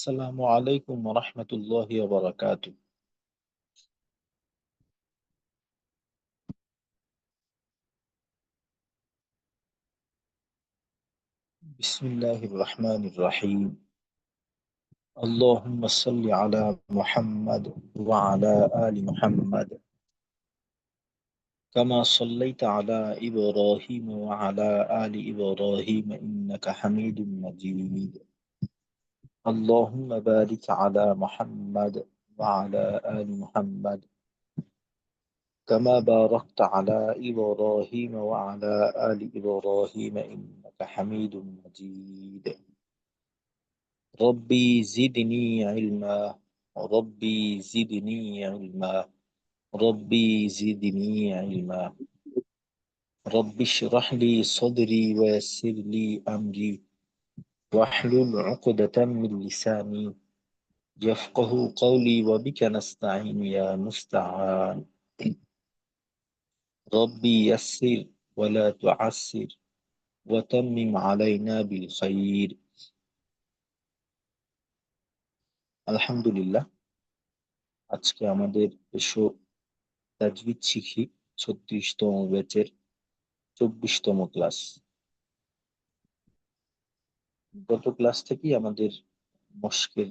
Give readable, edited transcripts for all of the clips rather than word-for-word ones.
السلام عليكم ورحمة الله وبركاته. بسم الله الرحمن الرحيم. اللهم صل على محمد وعلى آل محمد كما صليت على إبراهيم وعلى آل إبراهيم إنك حميد مجيد. اللهم بارك على محمد وعلى آل محمد كما باركت على إبراهيم وعلى آل إبراهيم إنك حميد مجيد. ربي زدني علما. ربي زدني علما. ربي زدني علما. رب اشرح لي صدري ويسر لي أمري واحلل عقدة من لساني يفقه قولي وبك نستعين يا مستعان. ربي يسر ولا تعسر وتمم علينا بالخير. আলহামদুলিল্লাহ, আজকে আমাদের এসো তাজবিদ শিখি 36তম ব্যাচের 24তম ক্লাস। গত ক্লাস থেকেই আমাদের মস্কের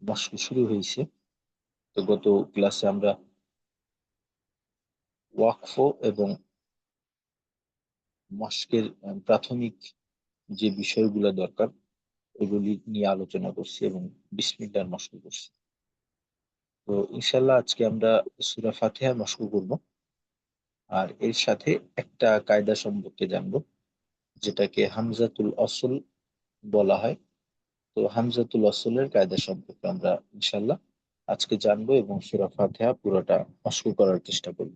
মস্ক শুরু হয়েছে। তো গত ক্লাসে আমরা ওয়াকফ এবং মস্কের প্রাথমিক যে বিষয়গুলো দরকার এগুলি নিয়ে আলোচনা করছি এবং বিসমিল্লাহর মস্ক করছি। তো ইনশাল্লাহ আজকে আমরা সূরা ফাতিহার মস্ক করব, আর এর সাথে একটা কায়দা সম্পর্কে জানবো যেটাকে হামজাতুল আসল বলা হয়। তো হামজাতুল আসলের কায়দা সম্পর্কে আমরা ইনশাল্লাহ আজকে জানবো এবং সূরা ফাতিহা পুরোটা মস্ক করার চেষ্টা করব।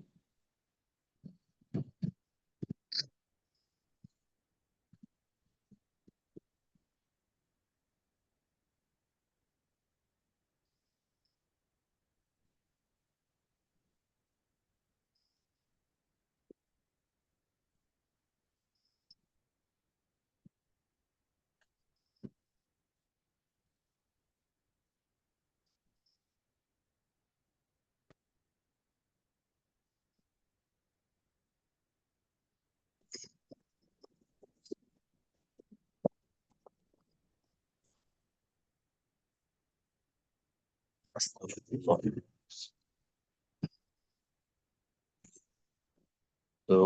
তো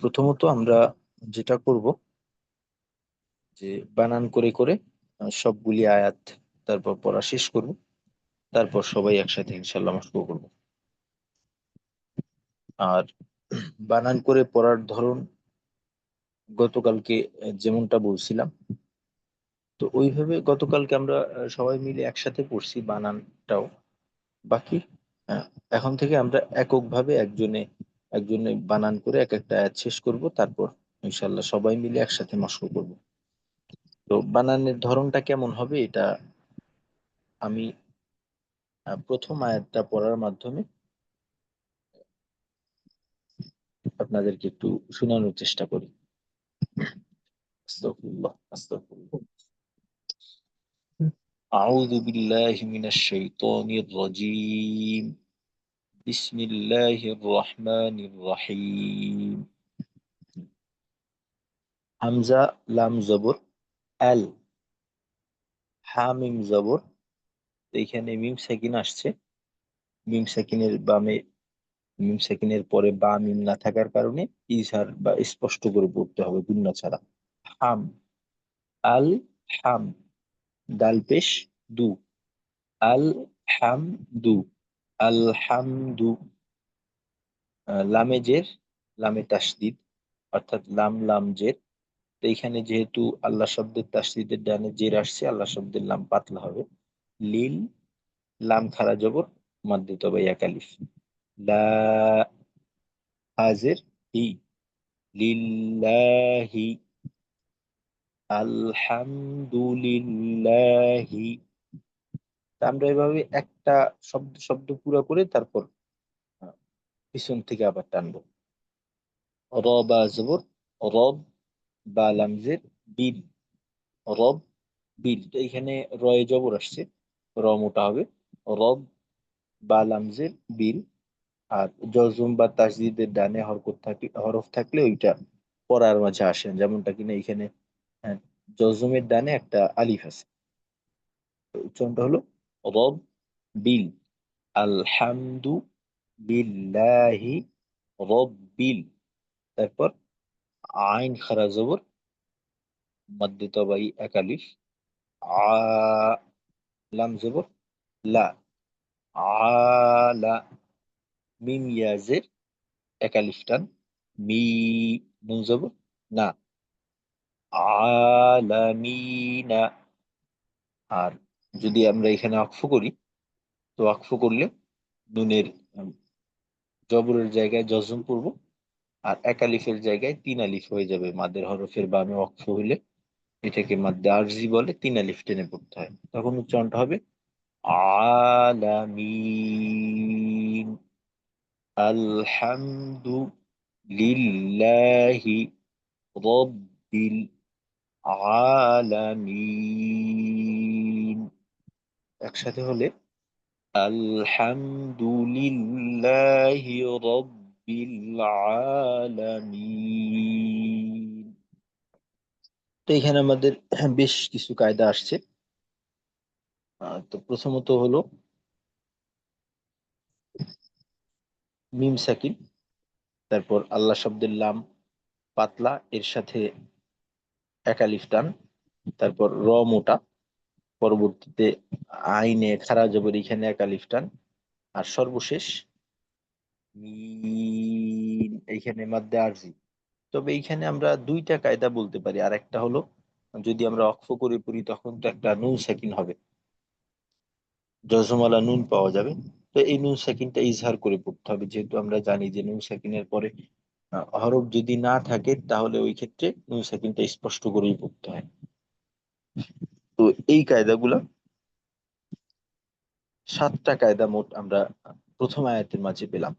প্রথমত আমরা যেটা করব যে বানান করে করে সবগুলি আয়াত তারপর পড়া শেষ করব, তারপর সবাই একসাথে ইনশাল্লাহ মস্ক করব। আর বানান করে পড়ার ধরন গতকালকে যেমনটা বলছিলাম, তো ওইভাবে গতকালকে আমরা সবাই মিলে একসাথে পড়ছি বানানটাও। বাকি আহ, এখন থেকে আমরা এককভাবে একজনে একজনে বানান করে এক একটা আয়াত শেষ করব, তারপর ইনশাল্লাহ সবাই মিলে একসাথে মস্ক করব। তো বানানের ধরনটা কেমন হবে এটা আমি প্রথম আয়াতটা পড়ার মাধ্যমে আপনাদেরকে একটু শোনানোর চেষ্টা করি। আস্তাগফিরুল্লাহ, আস্তাগফিরুল্লাহ। أعوذ بالله من الشيطان الرجيم. بسم الله الرحمن الرحيم. হামজা লাম জবর আল, হামিম জবর। তো এখানে মিম সাকিন আসছে। মিম সাকিনের বামে মিম সাকিনের পরে বা মিম না থাকার কারণে ইজহার বা স্পষ্ট করে পড়তে হবে গুন্না ছাড়া। হাম, আল হাম, দাল পেশ দু, আল হাম দু, আল হামদু। লামে জের, লামে তাসদিদ, অর্থাৎ লাম লাম জের। তো এখানে যেহেতু আল্লাহ শব্দের তাসদিদের ডানে জের আসছে, আল্লাহ শব্দের লাম পাতলা হবে। লিল, লাম খারা জবর, মাদ্দে তবে এক আলিফ। লা, হাজের হি, লিল্লাহি, আলহামদুলিল্লাহি। তা আমরা এভাবে একটা শব্দ শব্দ পুরো করে তারপর আহ, পিছন থেকে আবার টানবো। র বা জবর রব, বা লামজের বিল, রব, বিল, তো এখানে রয়ে জবর আসছে, র মোটা হবে, রব বা লামজের বিল। আর জজম বা তাসদিদের ডানে হরফ থাকলে ওইটা পড়ার মাঝে আসে, যেমনটা কিনা এখানে হ্যাঁ, জজমের ডানে একটা আলিফ আছে। তো উচ্চারণটা হলো রব বিল, আলহামদু লিল্লাহি রব্বিল, তারপর আইন খারা জবর, মধ্যে তবাই এক আলিফ, আ, লাম জবর লা, আলা, মিম ইয়াজের এক আলিফ টান, মি, নুন জবর না, আলামিনা। আর যদি আমরা এখানে ওয়াকফ করি, তো ওয়াকফ করলে নুনের জবরের জায়গায় জজম পড়ব, আর এক আলিফের জায়গায় তিন আলিফ হয়ে যাবে। মাদের হরফের বামে ওয়াকফ হইলে এটাকে মাদ্দে আরজি বলে, তিন আলিফ টেনে পড়তে হয়, তখন উচ্চারণটা হবে আলামিন, আলহামদু লিল্লাহি রব্বিল আলামিন। একসাথে হলে আলহামদুলিল্লাহি রব্বিল আলামিন। তো এখানে আমাদের বেশ কিছু কায়দা আসছে। তো প্রথমত হলো মিম সাকিন, তারপর আল্লাহ শব্দের লাম পাতলা, এর সাথে এক আলিফ টান, তারপর র মোটা, পরবর্তীতে আইনে খারা জবর এখানে এক আলিফ টান, আর সর্বশেষ মিন এইখানে মাদ্দে আরজি। তবে এইখানে আমরা দুইটা কায়দা বলতে পারি, আর একটা হলো যদি আমরা অক্ফ করে পড়ি তখন তো একটা নুন সাকিন হবে, জজমালা নুন পাওয়া যাবে। তো এই নুন সাকিনটা ইজহার করে পড়তে হবে, যেহেতু আমরা জানি যে নুন সাকিনের পরে হরফ যদি না থাকে তাহলে ওই ক্ষেত্রে নুন সাকিনটা স্পষ্ট করেই পড়তে হয়। তো এই কায়দাগুলা, সাতটা কায়দা মোট আমরা প্রথম আয়াতের মাঝে পেলাম।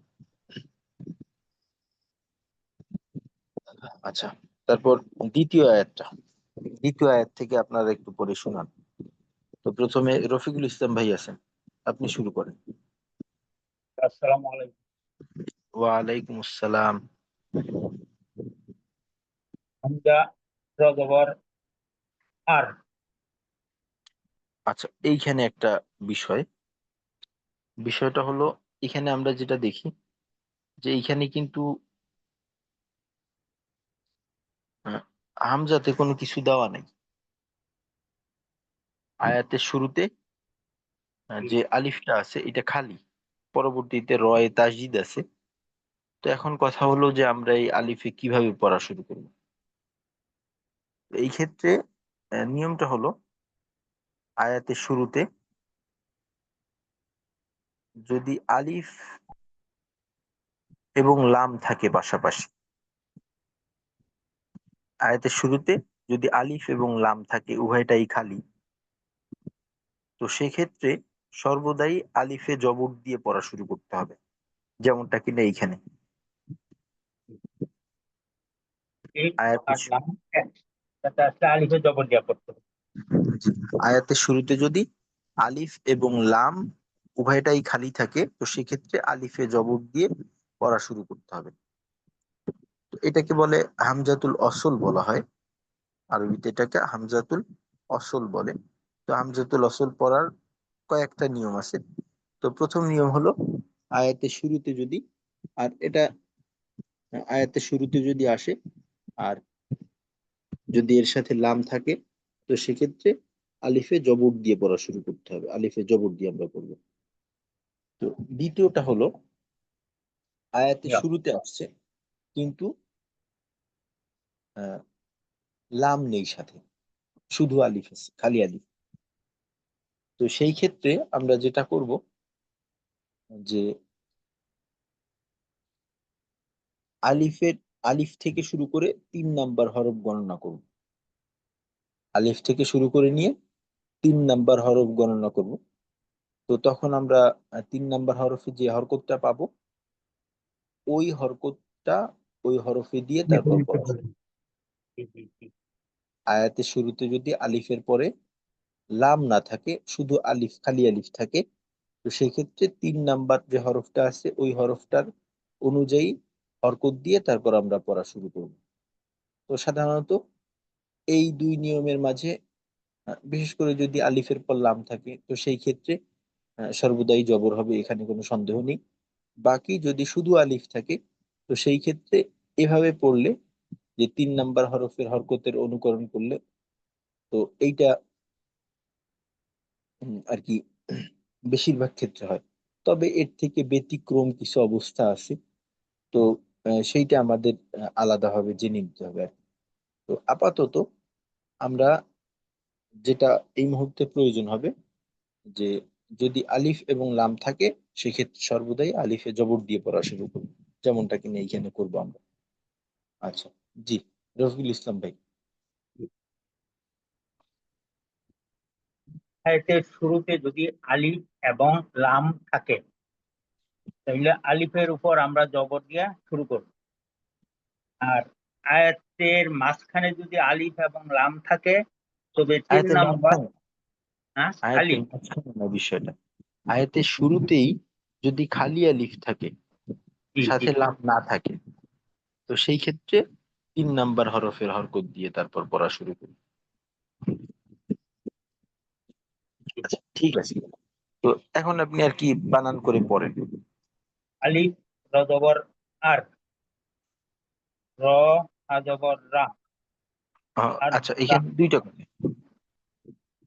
আচ্ছা, তারপর দ্বিতীয় আয়াতটা, দ্বিতীয় আয়াত থেকে আপনারা একটু পড়ে শোনান। তো প্রথমে রফিকুল ইসলাম ভাই আছেন, আপনি শুরু করেন। আসসালামু আলাইকুম। ওয়ালাইকুম আসসালাম। হামজা জবর আর। আচ্ছা, এইখানে একটা বিষয়, বিষয়টা হলো এখানে আমরা যেটা দেখি যে এইখানে কিন্তু আহ, হামজাতে কোনো কিছু দেওয়া নাই। আয়াতের শুরুতে যে আলিফটা আছে এটা খালি, পরবর্তীতে রয়ে তাসদিদ আছে। তো এখন কথা হলো যে আমরা এই আলিফে কিভাবে পড়া শুরু করব। এই ক্ষেত্রে নিয়মটা হলো আয়াতের শুরুতে যদি আলিফ এবং লাম থাকে পাশাপাশি, আয়াতের শুরুতে যদি আলিফ এবং লাম থাকে উভয়টাই খালি, তো সেক্ষেত্রে সর্বদাই আলিফে জবর দিয়ে পড়া শুরু করতে হবে, যেমনটা কিনা এইখানে এই আয়াতের আসলাম এটা আসলে আলিফে জবর দিয়া পড়তে হবে। আয়াতের শুরুতে যদি আলিফ এবং লাম উভয়টাই খালি থাকে, তো সেক্ষেত্রে আলিফে জবর দিয়ে পড়া শুরু করতে হবে। তো এটাকে বলে হামজাতুল অসল বলা হয়, আরবিতে এটাকে হামজাতুল অসল বলে। তো হামজাতুল অসল পড়ার কয়েকটা নিয়ম আছে। তো প্রথম নিয়ম হলো আয়াতের শুরুতে যদি, আর এটা আয়াতের শুরুতে যদি আসে আর যদি এর সাথে লাম থাকে, তো সেক্ষেত্রে আলিফে জবর দিয়ে পড়া শুরু করতে হবে, আলিফে জবর দিয়ে আমরা পড়বো। তো দ্বিতীয়টা হলো আয়াতের শুরুতে আসছে কিন্তু আহ, লাম নেই সাথে, শুধু আলিফ আছে, খালি আলিফ। তো সেই ক্ষেত্রে আমরা যেটা করব যে আলিফের, আলিফ থেকে শুরু করে 3 নাম্বার হরফ গণনা করব, আলিফ থেকে শুরু করে নিয়ে 3 নাম্বার হরফ গণনা করব। তো তখন আমরা 3 নাম্বার হরফে যে হরকতটা পাবো, ওই হরকতটা ওই হরফে দিয়ে তারপর পড়া শুরু। আয়াতের শুরুতে যদি আলিফের পরে লাম না থাকে, শুধু আলিফ, খালি আলিফ থাকে, তো সেই ক্ষেত্রে 3 নাম্বার যে হরফটা আছে ওই হরফটার অনুযায়ী হরকত দিয়ে তারপর আমরা পড়া শুরু করব। তো সাধারণত এই দুই নিয়মের মাঝে বিশেষ করে যদি আলিফের পর লাম থাকে তো সেই ক্ষেত্রে সর্বদাই জবর হবে, এখানে কোনো সন্দেহ নেই। বাকি যদি শুধু আলিফ থাকে তো সেই ক্ষেত্রে এভাবে পড়লে, যে 3 নাম্বার হরফের হরকতের অনুকরণ করলে, তো এইটা আর কি বেশিরভাগ ক্ষেত্রে হয়। তবে এর থেকে ব্যতিক্রম কিছু অবস্থা আছে, তো সেইটা আমাদের আলাদাভাবে জেনে নিতে হবে আর কি। তো আপাতত আমরা যেটা এই মুহূর্তে প্রয়োজন হবে, যে যদি আলিফ এবং লাম থাকে সেক্ষেত্রে সর্বদাই আলিফে জবর দিয়ে পড়া শুরু করবো, যেমনটা কিনা এইখানে করবো আমরা। আচ্ছা, জি, রফিকুল ইসলাম ভাই। আয়াতের শুরুতে যদি আলিফ এবং লাম থাকে তাহলে আলিফের উপর আমরা জবর দিয়া শুরু করব। আর আয়াতের মাঝখানে যদি আলিফ এবং লাম থাকে তবে তিন আয়াতের নাম্বার। মাঝখানে, হ্যাঁ, আয়াতের আলিফ। মাঝখানে না বিষয়টা, আয়াতের শুরুতেই যদি খালি আলিফ থাকে, জি জি সাথে লাম না থাকে, তো সেই ক্ষেত্রে 3 নাম্বার হরফের হরকত দিয়ে তারপর পড়া শুরু করি। জি। আচ্ছা, ঠিক আছে। তো এখন আপনি আর কি বানান করে পড়েন। আলিফ, র জবর আর, র, হা জবর রা, আর আচ্ছা, রা। এখানে দুইটা কথা।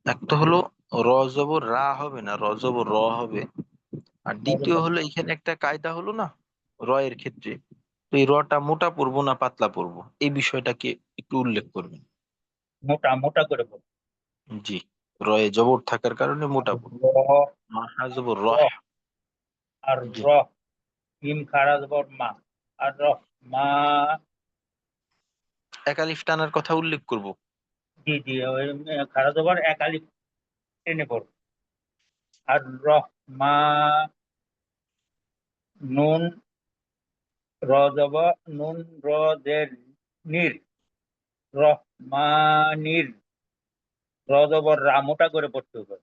একটা হলো র জবর রা হবে না, র জবর র হবে। আর র দ্বিতীয় জবর হলো এখানে একটা কায়দা হলো না, র এর ক্ষেত্রে, তো এই রটা মোটা পড়বো না পাতলা পড়বো, এই বিষয়টাকে একটু উল্লেখ করবেন। মোটা মোটা করে বল। জি, রয়ে জবর থাকার কারণে মোটা পড়বো। র, হা জবর র, রহ। আর জি, র, মিম খাড়া জবর মা, আর র, মা। একালিফ টানার কথা উল্লেখ করব। জি জি, ওই খাড়া জবর এক আলিফ টেনে পড়। আর র, মা, নুন, র জবর নুন, র জের নির, রহমানির, র জবর রা মোটা করে পড়তে হবে।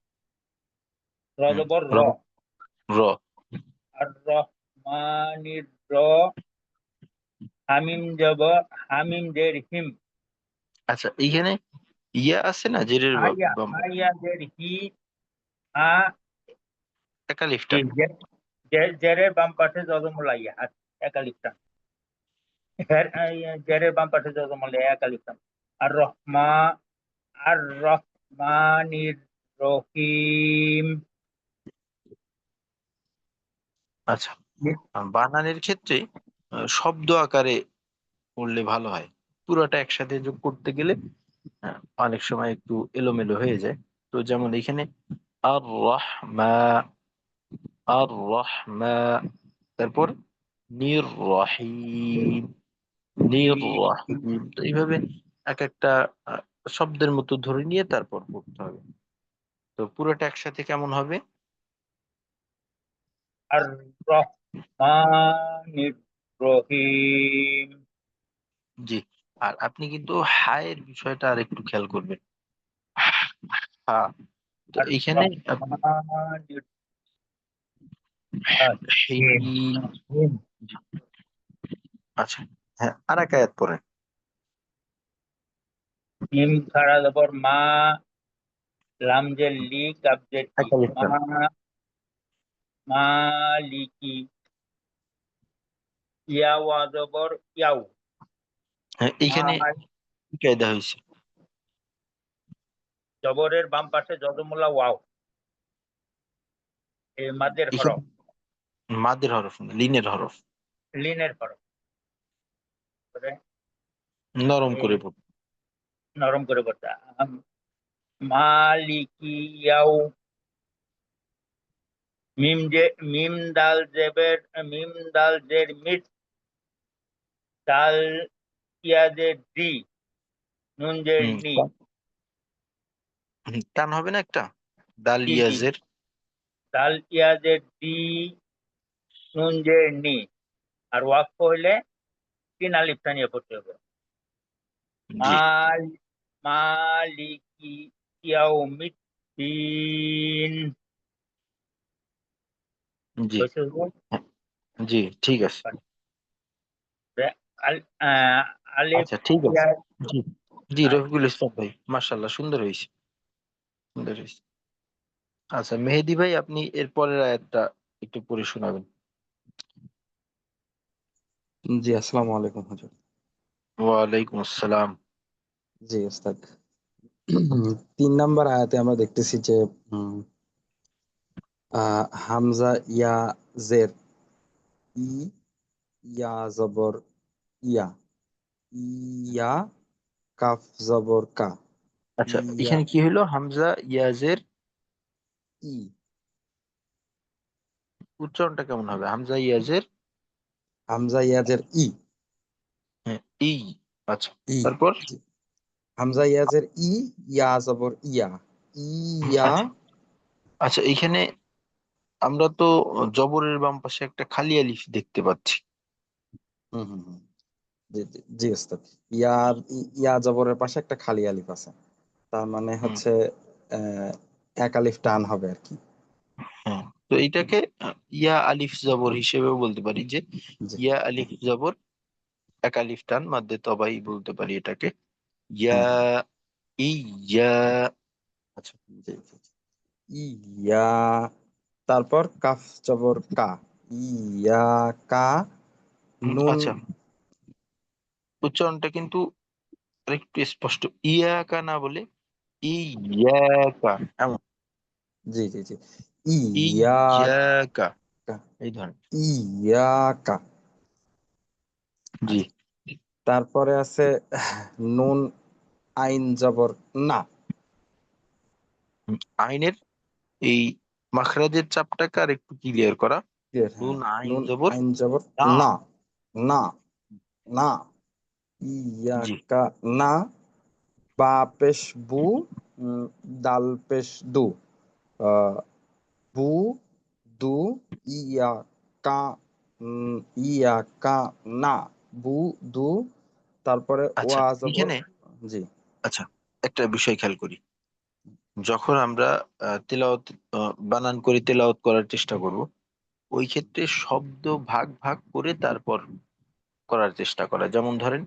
র জবর র, র, র। আর রহমানির র, হামিম জব, হামিম জের হিম, আচ্ছা, এইখানে ইয়া আছে না জেরের হাইয়া, বাম পাশে? হাইয়া জের হি, হা। একালিফ জি, টান। জেরের বাম পাশে জজমুলাইয়া আর একালিপটান। জেরের বাম পাশে জজমুলাইয়া একালিপটান। আর রহমা, আর রহমানির রহিম। আচ্ছা, বানানের ক্ষেত্রে শব্দ আকারে পড়লে ভালো হয়। পুরোটা একসাথে যোগ করতে গেলে অনেক সময় একটু এলোমেলো হয়ে যায়। তো যেমন এখানে আর রহমা, আর রহমা, তারপর নির রহিম, নির রহিম, তো এইভাবে এক একটা আহ, শব্দের মতো ধরে নিয়ে তারপর পড়তে হবে। তো পুরোটা একসাথে কেমন হবে? আর রহমানির রহিম। জি। আর আপনি কিন্তু হায়ের বিষয়টা আর একটু খেয়াল করবেন। হ্যাঁ, তো আর এইখানে আপনি রহমানির রহিম। হিম। হিম। আচ্ছা, হ্যাঁ, আর এক আয়াত পড়েন। মিম খাড়া জবর মা, লাম জের লি, কাব জের কি, এক আলিফ মা, টান। মালিকি, ইয়া ওয়া জবর ইয়াও, হ্যাঁ, এইখানে মা। কি কায়দা হয়েছে? জবরের বাম পাশে জজমুলা ওয়াও, এই মাদের এখানে হরফ, মাদের হরফ না, লিনের হরফ। লিনের হরফ করে নরম এই করে পড়ুন। নরম করে পড়তে। মালিকি ইয়াও, মিম জে, মিম দাল জেবের, মিম দাল জের মিট, দাল ইয়া জের দি, নুন জের হুম, নি। টান হবে না একটা, দাল জি জি, ইয়াজের। দাল ইয়া জের দি, নুন জের নি। আর ওয়াক্ফ হইলে তিন আলিফ টানিয়ে পড়তে হবে। জি, মাল, মালিকি ইয়াউমিদ, সিন। জি, হয়েছে হুজুর? হ্যাঁ, জি, ঠিক আছে। আল- আহ, আলিফ আচ্ছা, ঠিক আছে। ইয়া। জি, জি, আহ, রফিকুল ইসলাম ভাই, মাশাআল্লাহ, সুন্দর হয়েছে, সুন্দর হয়েছে। আচ্ছা, মেহেদী ভাই, আপনি এর পরের আয়াতটা একটু পড়ে শোনাবেন। জি, আসসালামু আলাইকুম হুজুর। ওয়ালাইকুম আসসালাম। জি ওস্তাদ। 3 নাম্বার আয়াতে আমরা দেখতেছি যে উম, হামজা ইয়া জের ই, ইয়া জবর ইয়া, ইয়া কাফ জবর কা, আচ্ছা, ইয়া এখানে কি হলো? হামজা ইয়াজের ই, উচ্চারণটা কেমন হবে? হামজা ইয়াজের, হামজা ইয়াজের ই, হ্যাঁ, ই। আচ্ছা, ই। তারপর? জি। হামজা ইয়াজের ই, ইয়া জবর ইয়া, ইয়া। আচ্ছা, আচ্ছা, এখানে আমরা তো জবরের বাম পাশে একটা খালি আলিফ দেখতে পাচ্ছি। হুম হুম হুম। জি জি জি ওস্তাদ। ইয়া জবরের পাশে একটা খালি আলিফ আছে, তার মানে হুম, হচ্ছে আহ, এক আলিফ টান হবে আর কি। হ্যাঁ, তো এইটাকে ইয়া আলিফ জবর হিসেবেও বলতে পারি, যে জি ইয়া আলিফ জবর এক আলিফ টান মাদ্দে তবাই বলতে পারি এটাকে। ইয়া, হ্যাঁ হ্যাঁ। ইয়া। আচ্ছা, জি জি জি। ইয়া, তারপর কাফ জবর কা, ইয়া কা, নুন। আচ্ছা, উচ্চারণটা কিন্তু আরেকটু স্পষ্ট, ইয়াকা না বলে ইয়াকা, এমন। জি জি জি। ইয়া ইয়াকা, কা, এই ধরনের। ইয়া কা। জি। আচ্ছা, তারপরে আছে নুন আইন জবর না। আইনের এই মাখরাজের চাপটাকে আর একটু ক্লিয়ার করা। Clear? হ্যাঁ, নুন আইন নুন জবর আইন জবর না। না, না, না, ইয়া জি, কা, না। বা পেশ বু, উম, দাল পেশ দু, আহ, বু দু, ইয়া কা, উম, ইয়া কা না, বু দু। তারপরে আচ্ছা, ওয়া জবর। এখানে জি। আচ্ছা, একটা বিষয় খেয়াল করি। যখন আমরা তেলাওয়াত বানান করে তেলাওয়াত করার চেষ্টা করব, ওই ক্ষেত্রে শব্দ ভাগ ভাগ করে তারপর করার চেষ্টা করা। যেমন ধরেন,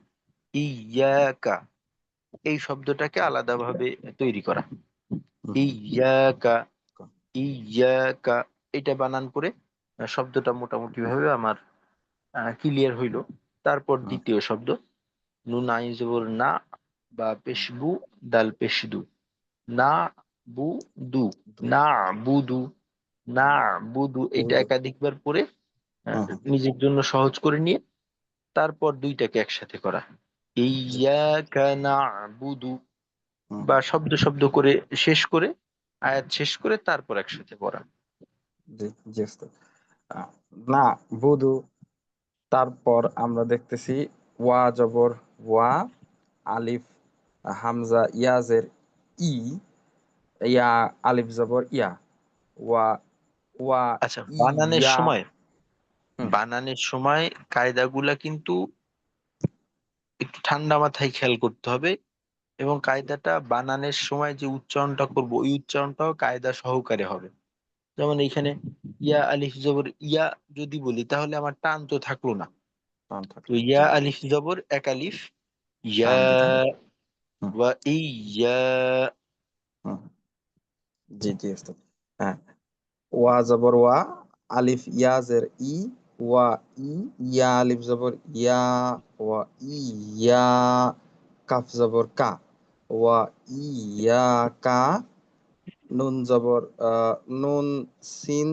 ইয়াকা, এই শব্দটাকে আলাদাভাবে তৈরি করা। হুম, হুম, ইয়াকা, ক- ইয়াকা, এটা বানান করে শব্দটা মোটামুটি ভাবে আমার ক্লিয়ার হইলো। তারপর হুম, দ্বিতীয় শব্দ, নুন আইন জবর না, বা হুম, পেশবু, দাল পেশদু, না বু দু, দু, না বুদু, না বুদু, বু এটা দু। একাধিকবার পরে হুম, হুম, নিজের জন্য সহজ করে নিয়ে তারপর দুইটাকে একসাথে করা। জি, ইয়াকা না'বুদু, হুম, বা হুম, শব্দ শব্দ করে শেষ করে, আয়াত শেষ করে তারপর একসাথে পড়া। জি, জি ওস্তাদ। আহ, না বুদু। তারপর আমরা দেখতেছি ওয়া জবর ওয়া, আলিফ হামজা ইয়াজের ই, ইয়া আলিফ জবর ইয়া, ওয়া, ওয়া আচ্ছা, বানানের ইয়া। সময়, হুম, বানানের সময় কায়দাগুলা কিন্তু একটু ঠান্ডা মাথায় খেয়াল করতে হবে। এবং কায়দাটা বানানের সময় যে উচ্চারণটা করব, ওই উচ্চারণটাও কায়দা সহকারে হবে। যেমন এইখানে ইয়া আলিফ জবর ইয়া যদি বলি, তাহলে আমার টান তো থাকলো না। টান তো থাকলো না। ইয়া জি, আলিফ জবর এক আলিফ, ইয়া, টান দিতে হবে। হুম, বা ইয়া। হুম, জি জি ওস্তাদ। হ্যাঁ, ওয়া জবর ওয়া, আলিফ ইয়াজের ই, ওয়া ই, ইয়া আলিফ জবর ইয়া, ওয়া ইয়া কাফ জবর কা, ওয়া ইয়া কা, নুন জবর নুন সিন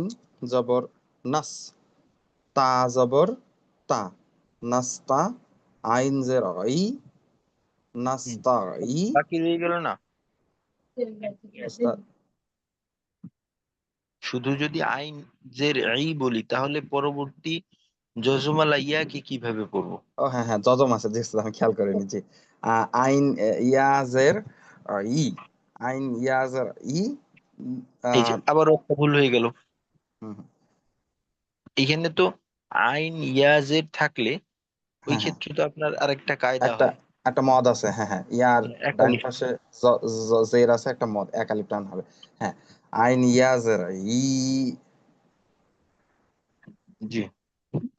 জবর নাস, তা জবর তা, নাস্তা, আইন জের ই, হুম, নাস্তা ই। বাকি রয়ে গেল না? ওস্তাদ, শুধু যদি আইন জের ই বলি, তাহলে পরবর্তী জজমালা ইয়াকে কিভাবে পড়বো? ও হ্যাঁ হ্যাঁ, যজম আছে, জি ওস্তাদ, আমি খেয়াল করিনি। জি, আইন ইয়াজের ই, আইন ইয়াজের ই। উম, এই যে আহ, আবার একটা ভুল হয়ে গেল। হুম, হুম, এখানে তো আইন ইয়াজের থাকলে ওই হ্যাঁ হ্যাঁ, ক্ষেত্রে তো আপনার আরেকটা কায়দা একটা হয়। একটা মদ আছে, হ্যাঁ হ্যাঁ, ইয়ার ডান একালিফ। পাশে জের আছে, একটা মদ, একালিফ টান হবে। হ্যাঁ, আইন ইয়া জের ই, জি।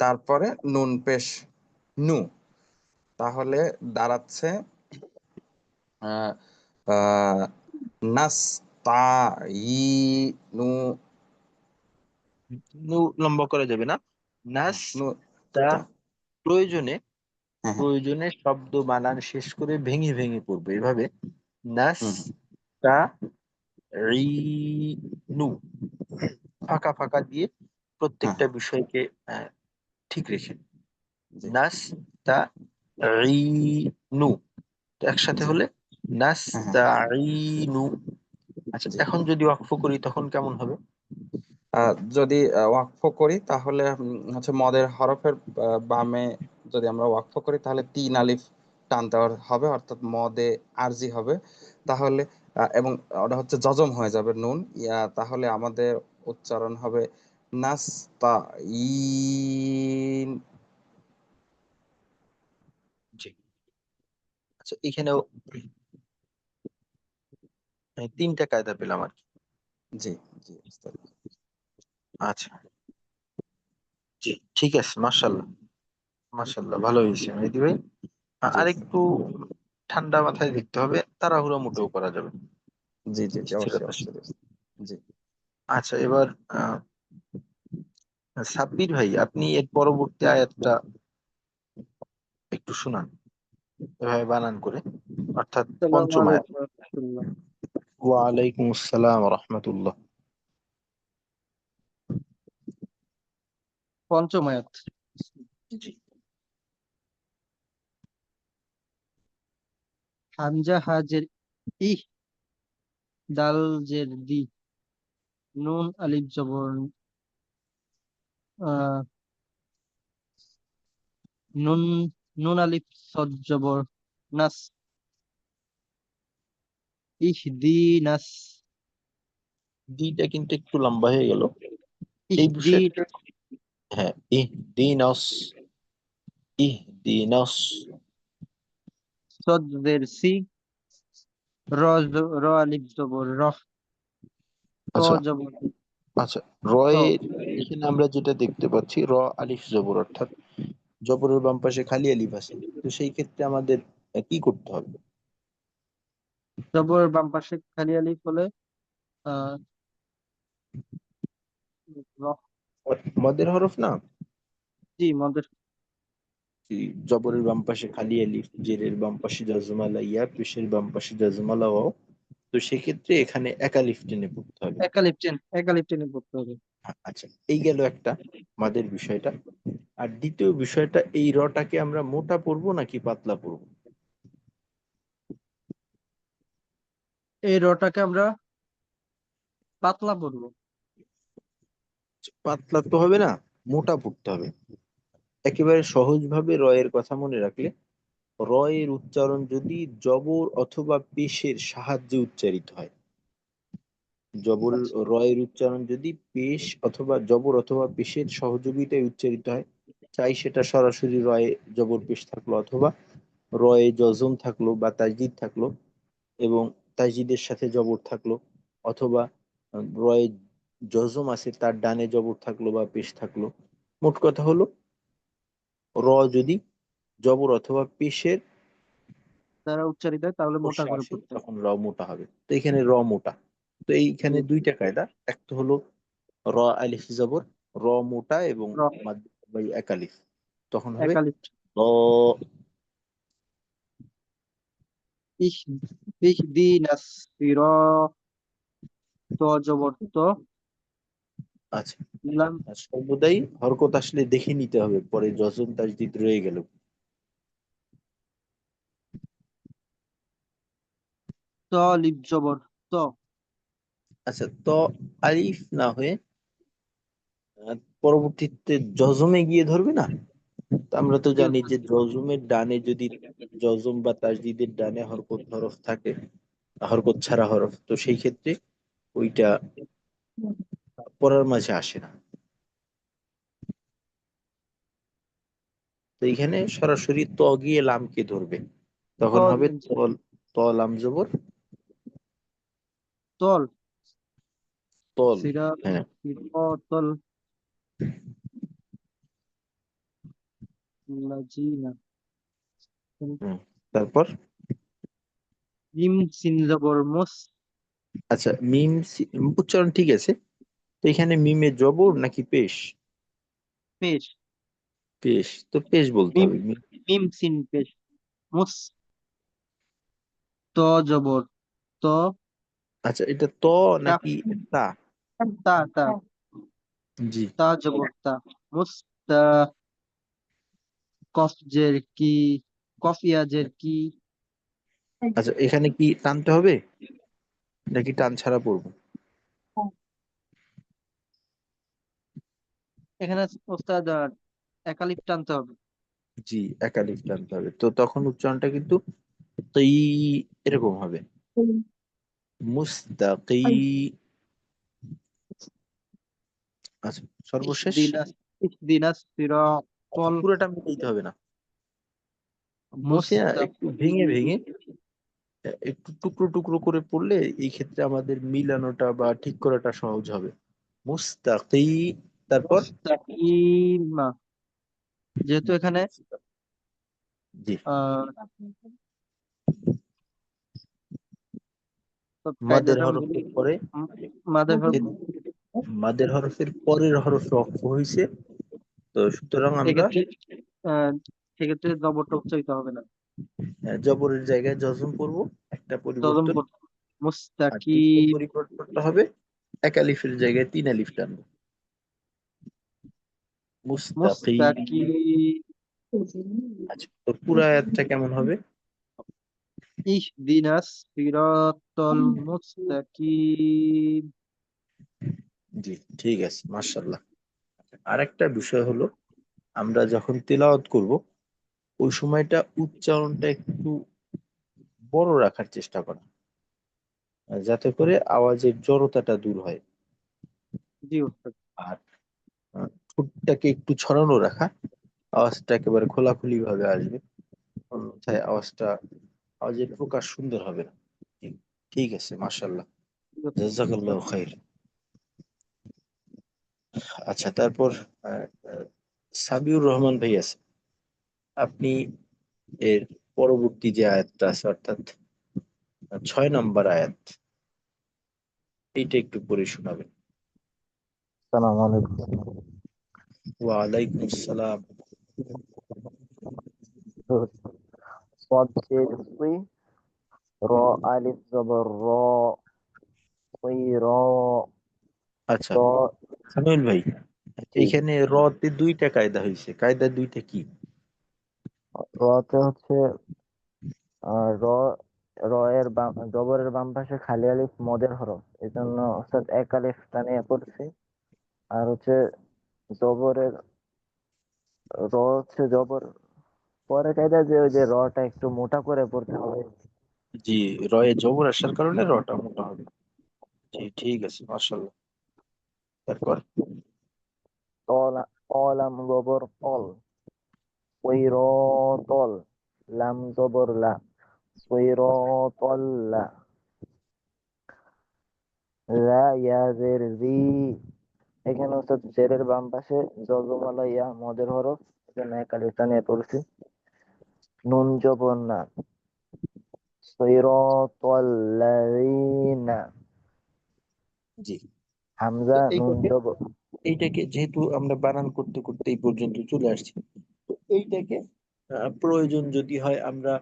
তারপরে নুন পেশ নু, তাহলে দাঁড়াচ্ছে আহ, আহ, নাস্তাইনু। নু লম্বা করা যাবে না। নাস হ্যাঁ, নু তা তা, প্রয়োজনে হ্যাঁ হ্যাঁ, প্রয়োজনে শব্দ বানান শেষ করে ভেঙে ভেঙে পড়বে এভাবে। নাস হুম, তা ই নু, ফাঁকা ফাঁকা দিয়ে হ্যাঁ প্রত্যেকটা হ্যাঁ, বিষয়কে ঠিক রেখে। জি নাস তা ই নু, তো একসাথে জি, হলে নাস হ্যাঁ হ্যাঁ, তা ই নু। আচ্ছা, জি। এখন যদি ওয়াকফ করি তখন কেমন হবে? যদি ওয়াকফ করি তাহলে হচ্ছে মদের হরফের বামে যদি আমরা ওয়াকফ করি তাহলে তিন আলিফ টান দেওয়া হবে, অর্থাৎ মদে আরজি হবে। তাহলে এবং ওটা হচ্ছে জজম হয়ে যাবে নুন ইয়া, তাহলে আমাদের উচ্চারণ হবে নাস্তাইন। জি। আচ্ছা, এখানেও তিনটা কায়দা পেলাম আর কি। জি জি, ওস্তাদ। আচ্ছা, জি, ঠিক আছে, মাশাল্লাহ মাশাল্লাহ, ভালো হয়েছে মেহেদি ভাই। জি ওস্তাদ। আরেকটু ঠান্ডা মাথায় দেখতে হবে, তাড়াহুড়ো মোটেও করা যাবে না। জি জি জি, অবশ্যই স্থিরতার অবশ্যই সাথে। ওস্তাদ। জি। আচ্ছা, এবার সাব্বির ভাই, আপনি এর পরবর্তী আয়াতটা একটু শুনান এভাবে বানান করে, অর্থাৎ আসসালামু পঞ্চম আয়াত। আলাইকুম ওয়া রাহমাতুল্লাহ। ওয়ালাইকুম আসসালাম রহমতুল্লাহ। পঞ্চম আয়াত। জি। হামজা হাজের ইহ, দাল জের দি, নুন আলিফ জবর আহ, নুন নুন আলিফ সদ জবর নাস, ইহদি নাস, দিটা কিন্তু একটু লম্বা হয়ে গেল এই ইহদি বিষয়টা। হ্যাঁ, ইহদিনাস, ইহদিনাস। সদ জের সি, র আলিফ জবর রহ, ত আচ্ছা জবর আচ্ছা, ত, রয়ের এখানে আমরা যেটা দেখতে পাচ্ছি র আলিফ জবর, অর্থাৎ জবরের বাম পাশে খালি আলিফ আছে, তো সেই ক্ষেত্রে আমাদের কি করতে হবে? জবর বাম পাশে খালি আলিফ হলে আহ রহ, মদের হরফ না? জি মদের, কি, জবরের বাম পাশে খালি আলিফ, জেরের বাম পাশে জাজমালা ইয়া, পেশের বাম পাশে জাজমালা ওয়াও, তো সেক্ষেত্রে এখানে একালিফ টেনে পড়তে হবে। এক আলিফ টেনে পড়তে হবে। আচ্ছা, এই গেল একটা মাদের বিষয়টা। আর দ্বিতীয় বিষয়টা, এই রটাকে আমরা মোটা পড়বো নাকি পাতলা পড়বো? এই রটাকে আমরা পাতলা পড়বো। পাতলা তো হবে না, মোটা পড়তে হবে। একেবারে সহজভাবে রয়ের কথা মনে রাখলে, রয়ের উচ্চারণ যদি জবর অথবা পেশের সাহায্যে উচ্চারিত হয়, জবর আচ্ছা, রয়ের উচ্চারণ যদি পেশ অথবা জবর অথবা পেশের সহযোগিতায় উচ্চারিত হয়, চাই সেটা সরাসরি রয়ে জবর পেশ থাকলো, অথবা রয়ে জজম থাকলো বা তাজদিদ থাকলো এবং তাজদিদের সাথে জবর থাকলো, অথবা রয়ে জজম আছে তার ডানে জবর থাকলো বা পেশ থাকলো, মোট কথা হলো র যদি জবর অথবা পেশের তারা উচ্চারিত হয় তাহলে মোটা স্পর্শে করে আসে পড়তে হবে। তখন র মোটা হবে, তো এখানে র মোটা। তো এইখানে জি, দুইটা কায়দা, একটা হলো র আলিফ জবর, র মোটা এবং র মাদ বাই এক আলিফ, তখন হবে এক আলিফ, র। ইহ ইহদি নাসিরা, ত জবর ত, আচ্ছা, লাম আর সর্বদাই হরকত আসলে দেখে নিতে হবে, পরে যজন তাজদিদ রয়ে গেল। ত লিফ জবর ত, আচ্ছা, তো আলিফ না হয়ে পরবর্তীতে জজমে গিয়ে ধরবে না? তো আমরা তো জি জানি উস্তাদ। যে জজমের ডানে যদি জজম বা তাজদিদের ডানে হরকত হরফ থাকে, হরকত ছাড়া হরফ, তো সেই ক্ষেত্রে ওইটা পড়ার মাঝে আসে না। তো এখানে সরাসরি ত গিয়ে লামকে ধরবে, তখন হবে জি, তল, ত লাম জবর তল তল। সিরাত হ্যাঁ, সিরাতল লাজিনা। হুম। তারপর মিম সিন জবর মুস। আচ্ছা, উচ্চারণ ঠিক আছে। তো এখানে মিমে জবর নাকি পেশ? পেশ। পেশ, তো পেশ বলতে মিম হবে। মিম সিন পেশ। মুস ত জবর ত। আচ্ছা, এটা ত কাফ নাকি তা? তা তা জি। তা জবর তা। মুস্তা। কফ জের কি, কফিয়া জের কি। আচ্ছা, এখানে কি টানতে হবে নাকি টান ছাড়া পড়বো? এখানে ওস্তাদ একালিপ টানতে হবে। জি, একালিফ টানতে হবে। তো তখন উচ্চারণটা কিন্তু তই এরকম হবে, মুস্তাকি। আচ্ছা, সর্বশেষ। ইহদিনাস ইহদিনাস আচ্ছা, সিরাতাল পুরোটা মিলাইতে হবে না, বলছি না, একটু ভেঙে মুস্তাকিম। ভেঙে একটু টুকরো টুকরো করে পড়লে এই ক্ষেত্রে আমাদের মিলানোটা বা ঠিক করাটা সহজ হবে। মুস্তাকি, তারপর মুস্তাকিমা। যেহেতু এখানে জি, আহ তো মাদের কায়দাটা মূল হরফের পরে, মাদের হরফ। যেহেতু মাদের হরফের পরের হরফ রফ হয়েছে, তো সুতরাং আমরা সেক্ষেত্রে আহ সেক্ষেত্রে জবরটা উচ্চারিত হবে না। জবরের জায়গায় জজম করব, একটা জজম পরিবর্তন। করতে আর দ্বিতীয় মুস্তাকিম। পরিবর্তনটা হবে এক আলিফের জায়গায় তিন আলিফ টানবো, মুস্তাকিম। মুস্তাকিম। আচ্ছা, তো পুরো আয়াতটা কেমন হবে? ইহদিনাস সিরাতাল মুস্তাকিম। জি, ঠিক আছে, মাশাআল্লাহ। আরেকটা বিষয় হলো, আমরা যখন তেলাওয়াত করব ওই সময়টা উচ্চারণটা একটু বড় রাখার চেষ্টা করা, যাতে করে আওয়াজের জড়তাটা দূর হয়। জি উস্তাদ। আর ঠোঁটটাকে একটু ছড়ানো রাখা, আওয়াজটা একেবারে খোলাখুলি ভাবে আসবে, অন্যথায় আওয়াজের প্রকাশ সুন্দর হবে না। ঠিক, ঠিক আছে, মাশাআল্লাহ, জাযাকাল্লাহু খাইর। আচ্ছা, তারপর আহ, আহ, সাবিউর রহমান ভাই আছে, আপনি এর পরবর্তী যে আয়াতটা আছে, অর্থাৎ 6 নম্বর আয়াত, এইটা একটু পড়ে শোনাবেন। আসসালামু আলাইকুম। ওয়ালাইকুম আসসালাম। তো صاد شين صي র আলিফ জবর র র আচ্ছা, ত সামিউল ভাই, জি এইখানে র তে দুইটা কায়দা হয়েছে, কায়দা দুইটা কি? রতে হচ্ছে র র এর বাম জবরের বাম পাশে খালি আলিফ মদের হরফ, এই জন্য অর্থাৎ এক আলিফ টানিয়ে পড়ছি। আর হচ্ছে জবরের হচ্ছে জবর পরে কায়দা যে ওই যে রটা একটু মোটা করে পড়তে হবে। জি, রয়ে জবর আসার কারণে রটা মোটা হবে। জি, ঠিক আছে, মাশাআল্লাহ। তারপর তল অলাম জবর তল ওই র তল লাম জবর লা ওই র তল লা লা ইয়াজের রি। এখানে হচ্ছে জেরের বাম পাশে জজমালা ইয়া মদের হরফ, এখানে এক আলিফ টানিয়ে পড়ছি। নুন জবর না সিরাতাল্লাযীনা জি, তো হামজা নুন জবর এইটাকে যেহেতু আমরা বানান করতে করতে এই পর্যন্ত চলে আসছি, তো এইটাকে প্রয়োজন যদি হয় আমরা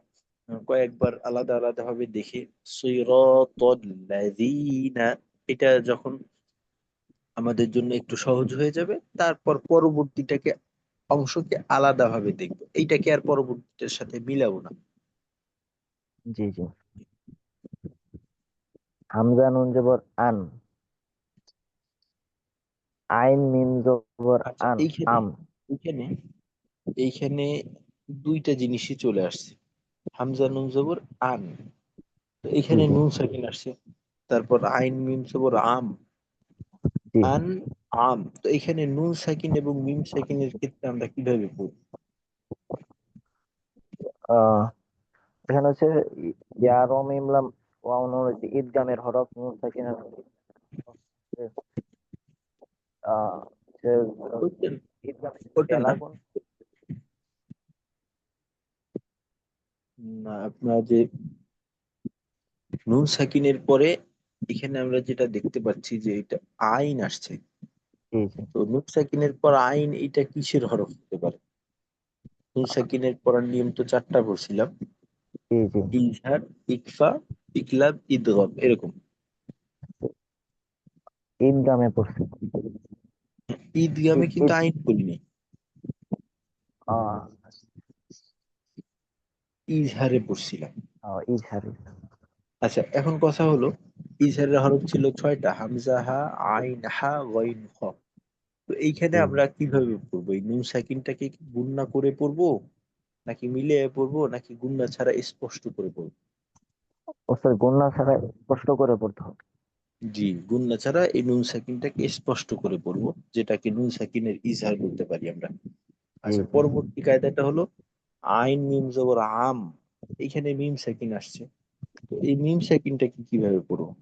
কয়েকবার আলাদা আলাদা ভাবে দেখি। সিরাতাল্লাযীনা, এটা যখন আমাদের জন্য একটু সহজ হয়ে যাবে, তারপর পরবর্তীটাকে অংশকে আলাদা ভাবে দেখবো, এইটাকে আর পরবর্তীটার সাথে মিলাবো না। জি জি হামজা নুন জবর আন আইন মিম জবর আচ্ছা, আন এইখানে আম এইখানে এইখানে দুইটা জিনিসই চলে আসছে, হামজা নুন জবর আন, তো জি এখানে জি নুন সাকিন আসছে, তারপর আইন মিম জবর আম, জি আন আম, তো এখানে নুন সাকিন এবং মিম সাকিনের ক্ষেত্রে আমরা কিভাবে পড়ব? এখানে হচ্ছে ইয়া র মিম লাম ওয়াও নুন হচ্ছে ঈদগামের হরফ, নুন সাকিনের হরফ। আহ হচ্ছে ওইটা ঈদগামের ওটা বেলা না, কোন? না আপনার যে নুন সাকিনের পরে এখানে আমরা যেটা দেখতে পাচ্ছি যে এটা আইন আসছে। জি জি তো নুন সাকিনের পর আইন, এটা কিসের হরফ হতে পারে? নুন সাকিনের পড়ার নিয়ম তো চারটা বলছিলাম: জি জি। ইজহার, ইকফা, ইকলাব, ইদগম, এরকম। ঈদগামে পড়ছে। ঈদগামে ঈদ কিন্তু ঈদ আইন বলিনি, আহ ইজহারে পড়ছিলাম। ইজহারি। আচ্ছা, এখন কথা হলো, ইজহারের হরফ ছিল ছয়টা: হামজা, হা, আইন, হা, গইন, খ। তো এইখানে জি। আমরা কিভাবে পড়বো? এই নুন সাকিনটাকে কি গুণনা করে পড়বো, নাকি মিলিয়ে পড়বো, নাকি গুণনা ছাড়া স্পষ্ট করে পড়বো? ওস্তাদ গুণনা ছাড়া স্পষ্ট করে পড়তে হবে। জি, গুণনা ছাড়া এই নুন সাকিনটাকে স্পষ্ট করে পড়বো, যেটাকে নুন সাকিনের ইজহার বলতে পারি আমরা। জি আচ্ছা, জি। পরবর্তী কায়দাটা হলো আইন মিম জবর আম। এখানে মিম সাকিন আসছে, তো এই মিম সাকিনটাকে কিভাবে পড়বো?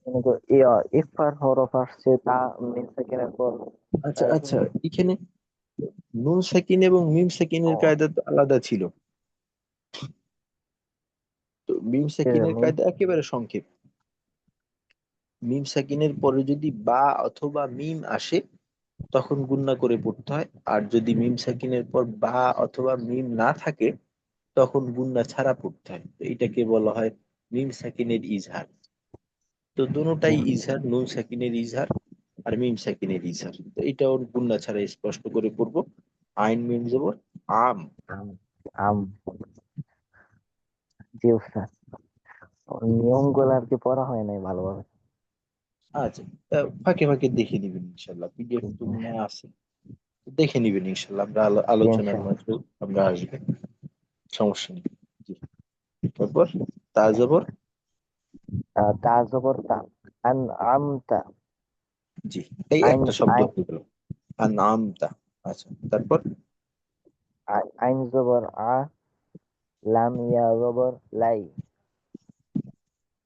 কিন্তু ইকফার হরফ আসছে তা মিন সেকেন্ডের পর। আচ্ছা আচ্ছা, এখানে এখানে নুন সাকিন এবং মিম সাকিনের ও, কায়দা তো আলাদা ছিল। তো মিম সাকিনের মিন কায়দা একেবারে সংক্ষেপ: মিম সাকিনের পরে যদি বা অথবা মিম আসে তখন গুণনা করে পড়তে হয়, আর যদি মিম সাকিনের পর বা অথবা মিম না থাকে তখন গুণনা ছাড়া পড়তে হয়। তো এটাকে বলা হয় মিম সাকিনের ইজহার। তো দুটোটাই ইজহার, নুন সাকিনের ইজহার আর মিম সাকিনের ইজহার। তো এটা ওর গুণনা ছাড়া স্পষ্ট করে পড়বো: আইন মিম জবর আম। আম। আম। জি ওস্তাদ, নিয়ম গুলো আর কি পড়া হয় নাই ভালোভাবে। আচ্ছা, ফাঁকে ফাঁকে দেখে নিবেন ইনশাল্লাহ, পিডিএফ তো মনে হয় আছে, দেখে নিবেন ইনশাল্লাহ। আমরা জি আলোচনার ইনশাআল্লাহ। মাঝে আমরা আসবো, সমস্যা নেই। জি, তারপর তা জবর, তা জবর তা, আন আমতা। জি, এই আইন একটা শব্দ আইন হয়ে গেল, আনআমতা। আচ্ছা, তারপর আইন জবর লাম ইয়া জবর লাই।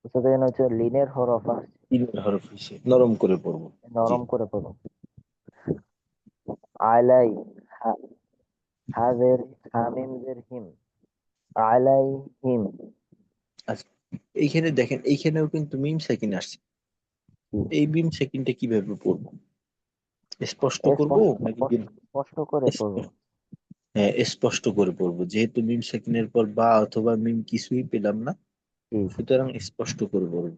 ওস্তাদ এখানে হচ্ছে লিনের হরফ আসছে, তিনের হরফ হইছে, নরম করে পড়বো। জি, নরম করে পড়ো। আলাই, হাজের হামিম জের হিম, আলাই হিম। আচ্ছা, এইখানে দেখেন, এইখানেও কিন্তু মিম সেকিন আসছে। এই মিম সেকিনটা কিভাবে পড়বো? স্পষ্ট করবো স্পষ্ট নাকি স্পষ্ট করে পড়বো। হ্যাঁ, স্পষ্ট করে পড়বো, যেহেতু মিম সেকিনের পর বা অথবা মিম কিছুই পেলাম না, জি। সুতরাং স্পষ্ট করে পড়বো।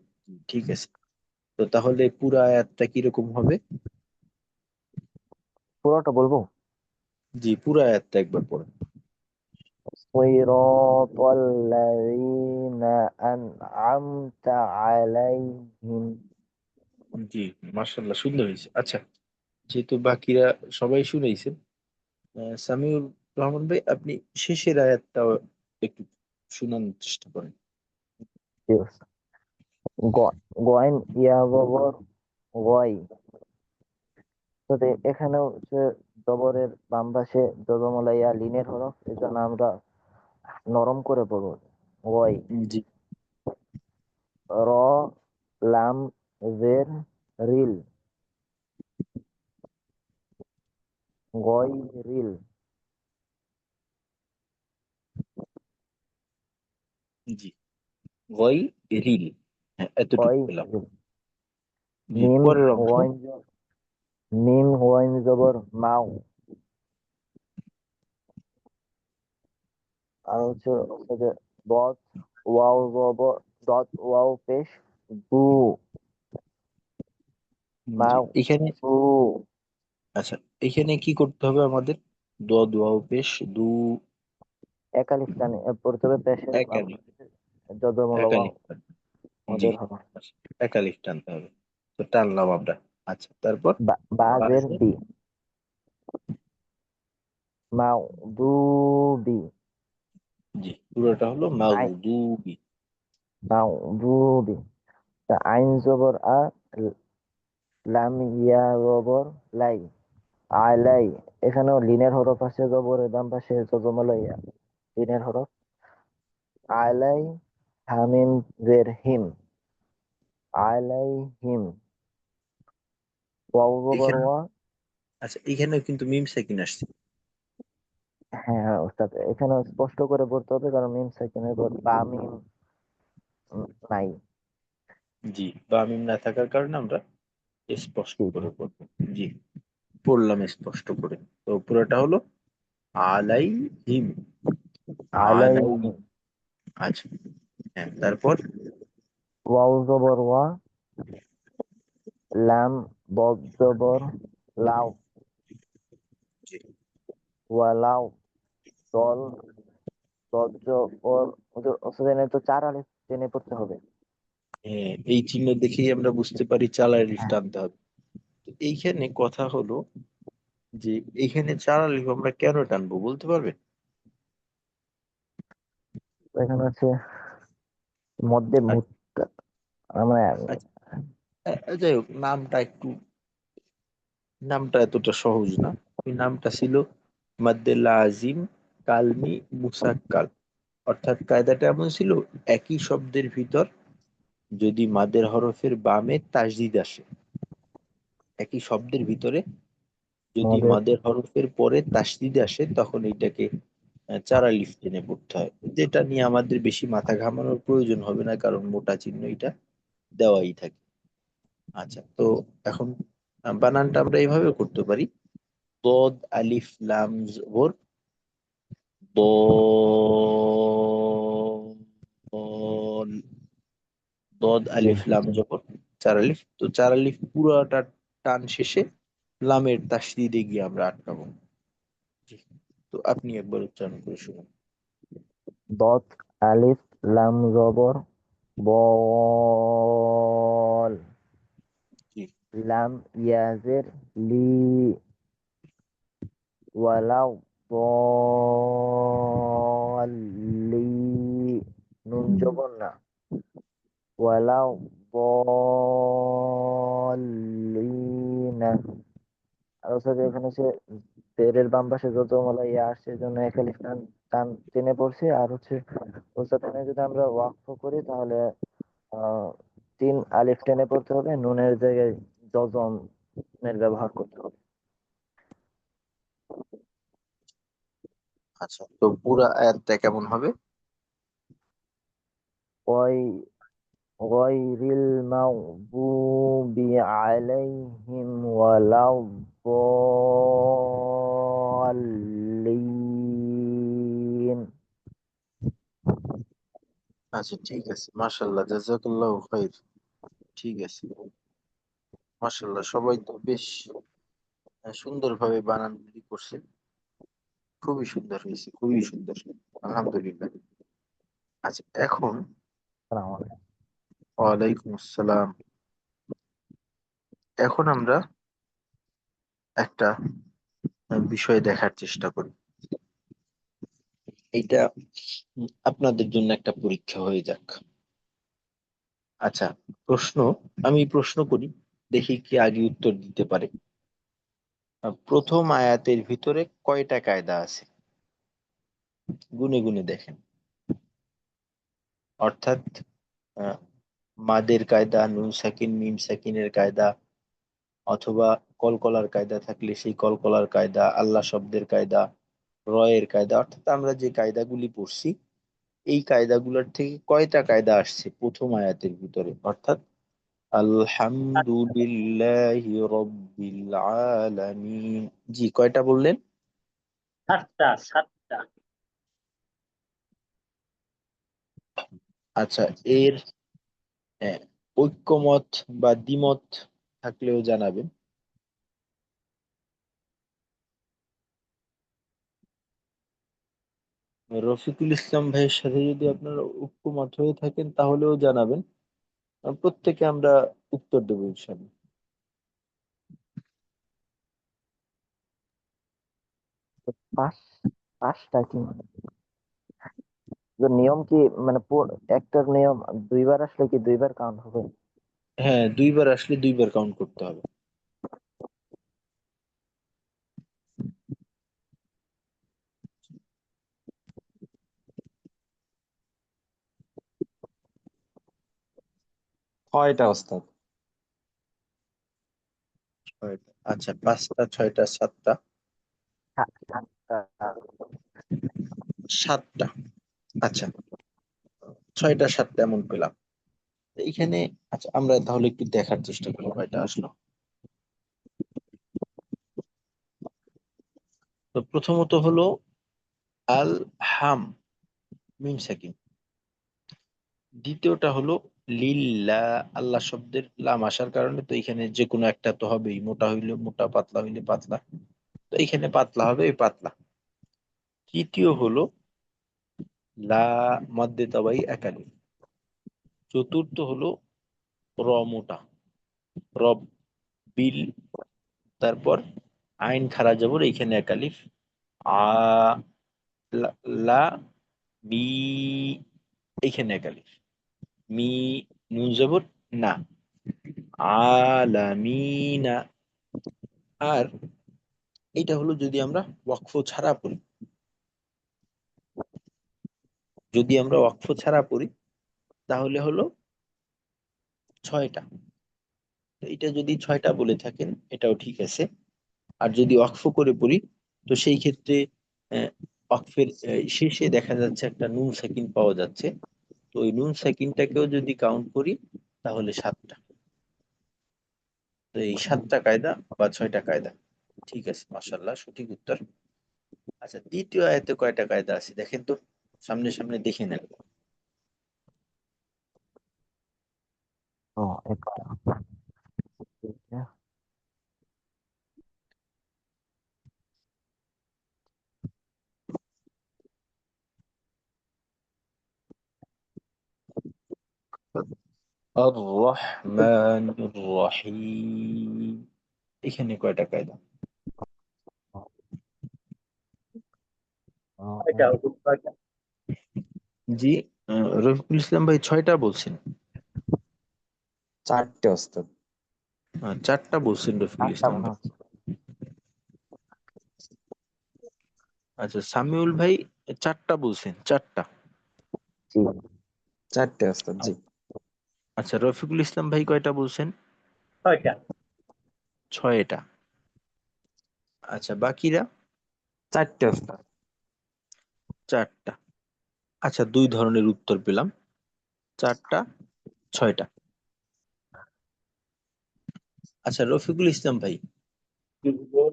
ঠিক আছে, তো তাহলে পুরো আয়াতটা কিরকম হবে? পুরোটা বলবো। জি, পুরো আয়াতটা একবার পড়েন। صراط الذين أنعمت عليهم। জি, মার্শাল্লাহ, সুন্দর হয়েছে। আচ্ছা, যেহেতু বাকিরা সবাই শুনেছেন, সামিউর রহমান ভাই, আপনি শেষের আয়াতটাও একটু শোনানোর চেষ্টা করেন। গয়েন ইয়া গবর গয়। তো এখানে হচ্ছে জবরের বাম পাশে জজমলা ইয়া লিনের হরফ, এই জন্য আমরা নরম করে পড়বো। গয়, জি র, লাম, জের, রিল, গয় রিল। জি, গই রিল, হ্যাঁ, এতটুকু গয় পেলাম। রিল। জি, মিম পরের অংশ। ওয়াইন মিম ওয়াইন জবর মাও। আর হচ্ছে যে ডট ওয়াও জবর, ডট ওয়াও পেশ দু, জি, মাও এখানে দু। আচ্ছা, এখানে কি করতে হবে আমাদের? দোয়া দোয়াও পেশ দু, একালিফ টানে পড়তে হবে পেশের বাম একালি পাশে জজমলা ওয়াও একালিফ, জি, ওদের হরফ। আচ্ছা, একালিফ টানতে হবে। তো টানলাম আমরা। আচ্ছা, তারপর বাজের বাজে, বি, মাও দু বি। জি, পুরোটা হলো মাগদুবি। মাও দু বি। তা আইন জবর লাম ইয়া জবর লাই, আলাই। এখানেও লিনের হরফ আছে, জবরের বাম পাশে জজমলা ইয়া। তিনের হরফ। আলাই হামিম জের হিম, আলাই হিম। ওয়াও জবর এখানে ওয়া। আচ্ছা, এখানেও কিন্তু মিম সাকিন আসছে। হ্যাঁ হ্যাঁ ওস্তাদ, এখানে স্পষ্ট করে বলতে হবে কারণ মিম সেকেন্ডের পর বা মিম নাই। জি, বা মিম না থাকার কারণে আমরা স্পষ্ট জি জি। করে পড়বো। জি, পড়লাম স্পষ্ট করে। তো পুরোটা হলো আলাই হিম, আলাই আলাই। হিম। আচ্ছা, হ্যাঁ, তারপর ওয়াও জবর ওয়া, লাম বদ জবর লাউ, জি, ওয়ালাউ। দল দল জবর ওস্তাদ, এখানে তো চার আলিফ টেনে পড়তে হবে। হ্যাঁ, এই চিহ্ন দেখেই আমরা বুঝতে পারি চালার লিফ হ্যাঁ, টানতে হবে। তো এইখানে কথা হলো যে এইখানে চার লিফ আমরা কেন টানবো বলতে পারবে? তো এখানে হচ্ছে মধ্যে মুত, আমরা আচ্ছা, যাই হোক, নামটা এতটা সহজ না। ওই নামটা ছিল মাদ্দে লাজিম কালমি মুসাক্কাল। অর্থাৎ কায়দাটা এমন ছিল, একই শব্দের ভিতর যদি মাদের হরফের বামে তাসদিদ আসে, একই শব্দের ভিতরে যদি আমাদের মাদের হরফের পরে তাসদিদ আসে, তখন এইটাকে চারা লিফ টেনে পড়তে হয়। যেটা নিয়ে আমাদের বেশি মাথা ঘামানোর প্রয়োজন হবে না, কারণ মোটা চিহ্ন এটা দেওয়াই থাকে। আচ্ছা, তো এখন বানানটা আমরা এইভাবে করতে পারি: ضاد ألف لام زبر ضال ضاد জি। ألف لام জবর চার আলিফ। তো চার আলিফ পুরোটা টান শেষে লামের তাসদিদে গিয়ে আমরা আটকাবো। জি, তো আপনি একবার উচ্চারণ করে শুনুন। দত আলিফ লাম জবর বল, জি, লাম ইয়াজের লি, ওয়ালাউ বলি, নুন জবর না, ওয়ালাউ বলিনা। আর সাথে এখানে হচ্ছে পেরের বাম পাশে যত মালা ইয়া আসছে এই জন্য একালিফ টান টান টেনে পড়ছে। আর হচ্ছে ওর সাথে যদি আমরা ওয়াকফ করি তাহলে আহ তিন আলিফ টেনে পড়তে হবে, নুনের জায়গায় জজমের ব্যবহার করতে হবে। আচ্ছা, তো পুরা আয়াতটা কেমন হবে? ওই গয়রিল মাগদুবি আলাইহিম ওয়ালাদ-দাল্লিন। আচ্ছা, ঠিক আছে, মাশাআল্লাহ, জাযাকাল্লাহু খাইর। ঠিক আছে, মাশাআল্লাহ, সবাই তো বেশ সুন্দরভাবে বানানগুলি করছে। খুবই সুন্দর হয়েছে, খুবই সুন্দর। আলহামদুলিল্লাহ। আচ্ছা, এখন আসসালামু আলাইকুম। ওয়ালাইকুম আসসালাম। এখন আমরা একটা বিষয় দেখার চেষ্টা করি। এইটা আপনাদের জন্য একটা পরীক্ষা হয়ে যাক। আচ্ছা, আমি প্রশ্ন করি, দেখি কে আগে উত্তর দিতে পারে। প্রথম আয়াতের ভিতরে কয়টা কায়দা আছে? গুনে গুনে দেখেন। অর্থাৎ আহ, মাদের কায়দা, নুন সাকিন মিম সাকিনের কায়দা, অথবা কলকলার কায়দা থাকলে সেই কলকলার কায়দা, আল্লাহ শব্দের কায়দা, রয়ের কায়দা। অর্থাৎ আমরা যে কায়দাগুলি পড়ছি, এই কায়দাগুলোর থেকে কয়টা কায়দা আসছে প্রথম আয়াতের ভিতরে? অর্থাৎ আলহামদুলিল্লাহি রাব্বিল আলামিন। জি, কয়টা বললেন? সাতটা সাতটা। আচ্ছা, এর আহ, ঐক্যমত বা দ্বিমত থাকলেও জানাবেন। রফিকুল ইসলাম ভাইয়ের সাথে যদি আপনারা ঐক্যমত হয়ে থাকেন তাহলেও জানাবেন। প্রত্যেকে আমরা উত্তর দেবো ইনশাল্লাহ। পাঁচ, পাঁচটা কি তো নিয়ম কি, মানে একটার নিয়ম দুইবার আসলে কি দুইবার কাউন্ট হবে? হ্যাঁ, দুইবার আসলে দুইবার কাউন্ট করতে হবে। ছয়টা ওস্তাদ। ছয়টা। আচ্ছা, 5টা, 6টা, 7টা, সাতটা। 7টা। আচ্ছা, 6টা 7টা এমন পেলাম। তো এইখানে আচ্ছা, আমরা তাহলে একটু দেখার চেষ্টা করি কয়টা আসলো। তো প্রথমত হলো আল হাম, মিম সাকিন। দ্বিতীয়টা হলো লিল্লাহ, আল্লাহ শব্দের লাম আসার কারণে তো এখানে যে কোনো একটা তো হবেই, মোটা হইলে মোটা, পাতলা হইলে পাতলা, তো এখানে পাতলা হবে, এই পাতলা। তৃতীয় হলো লা, মধ্যে তবাই একালি। চতুর্থ হলো র, মোটা, রব, বিল, তারপর আইন খারা জবর, এইখানে একালিফ, আ, লা, লা, বি, এইখানে একালিফ, মি, নুন জবর না, আলামিনা। আর এটা হলো যদি আমরা ওয়াকফ ছাড়া পড়ি, যদি আমরা ওয়াকফ ছাড়া পড়ি তাহলে হলো 6টা। তো এটা যদি 6টা বলে থাকেন এটাও ঠিক আছে। আর যদি ওয়াকফ করে পড়ি তো সেই ক্ষেত্রে ওয়াকফের শেষে দেখা যাচ্ছে একটা নুন সাকিন পাওয়া যাচ্ছে, তো ওই নুন সাকিনটাকেও যদি কাউন্ট করি তাহলে 7টা। তো এই 7টা কায়দা বা 6টা কায়দা। ঠিক আছে, মাশাআল্লাহ, সঠিক উত্তর। আচ্ছা, দ্বিতীয় আয়াতে কয়টা কায়দা আছে দেখেন তো, সামনে সামনে দেখে নেন। ও, একটা। দুইটা। আর রহমান রহিম, এখানে কয়টা কায়দা? ও, ছয়টা, হুজুর, ছয়টা। জি, রফিকুল ইসলাম ভাই 6টা বলছেন। চারটে ওস্তাদ। 4টা বলছেন রফিকুল আটটা ইসলাম মনে ভাই। হচ্ছে। আচ্ছা, সামিউল ভাই 4টা বলছেন, 4টা। জি। চারটে ওস্তাদ, জি। আচ্ছা, রফিকুল ইসলাম ভাই কয়টা বলছেন? ছয়টা। 6টা। আচ্ছা, বাকিরা? চারটে ওস্তাদ। 4টা। আচ্ছা, 2 ধরনের উত্তর পেলাম, 4টা, 6টা। আচ্ছা, রফিকুল ইসলাম ভাই, কি হুজুর?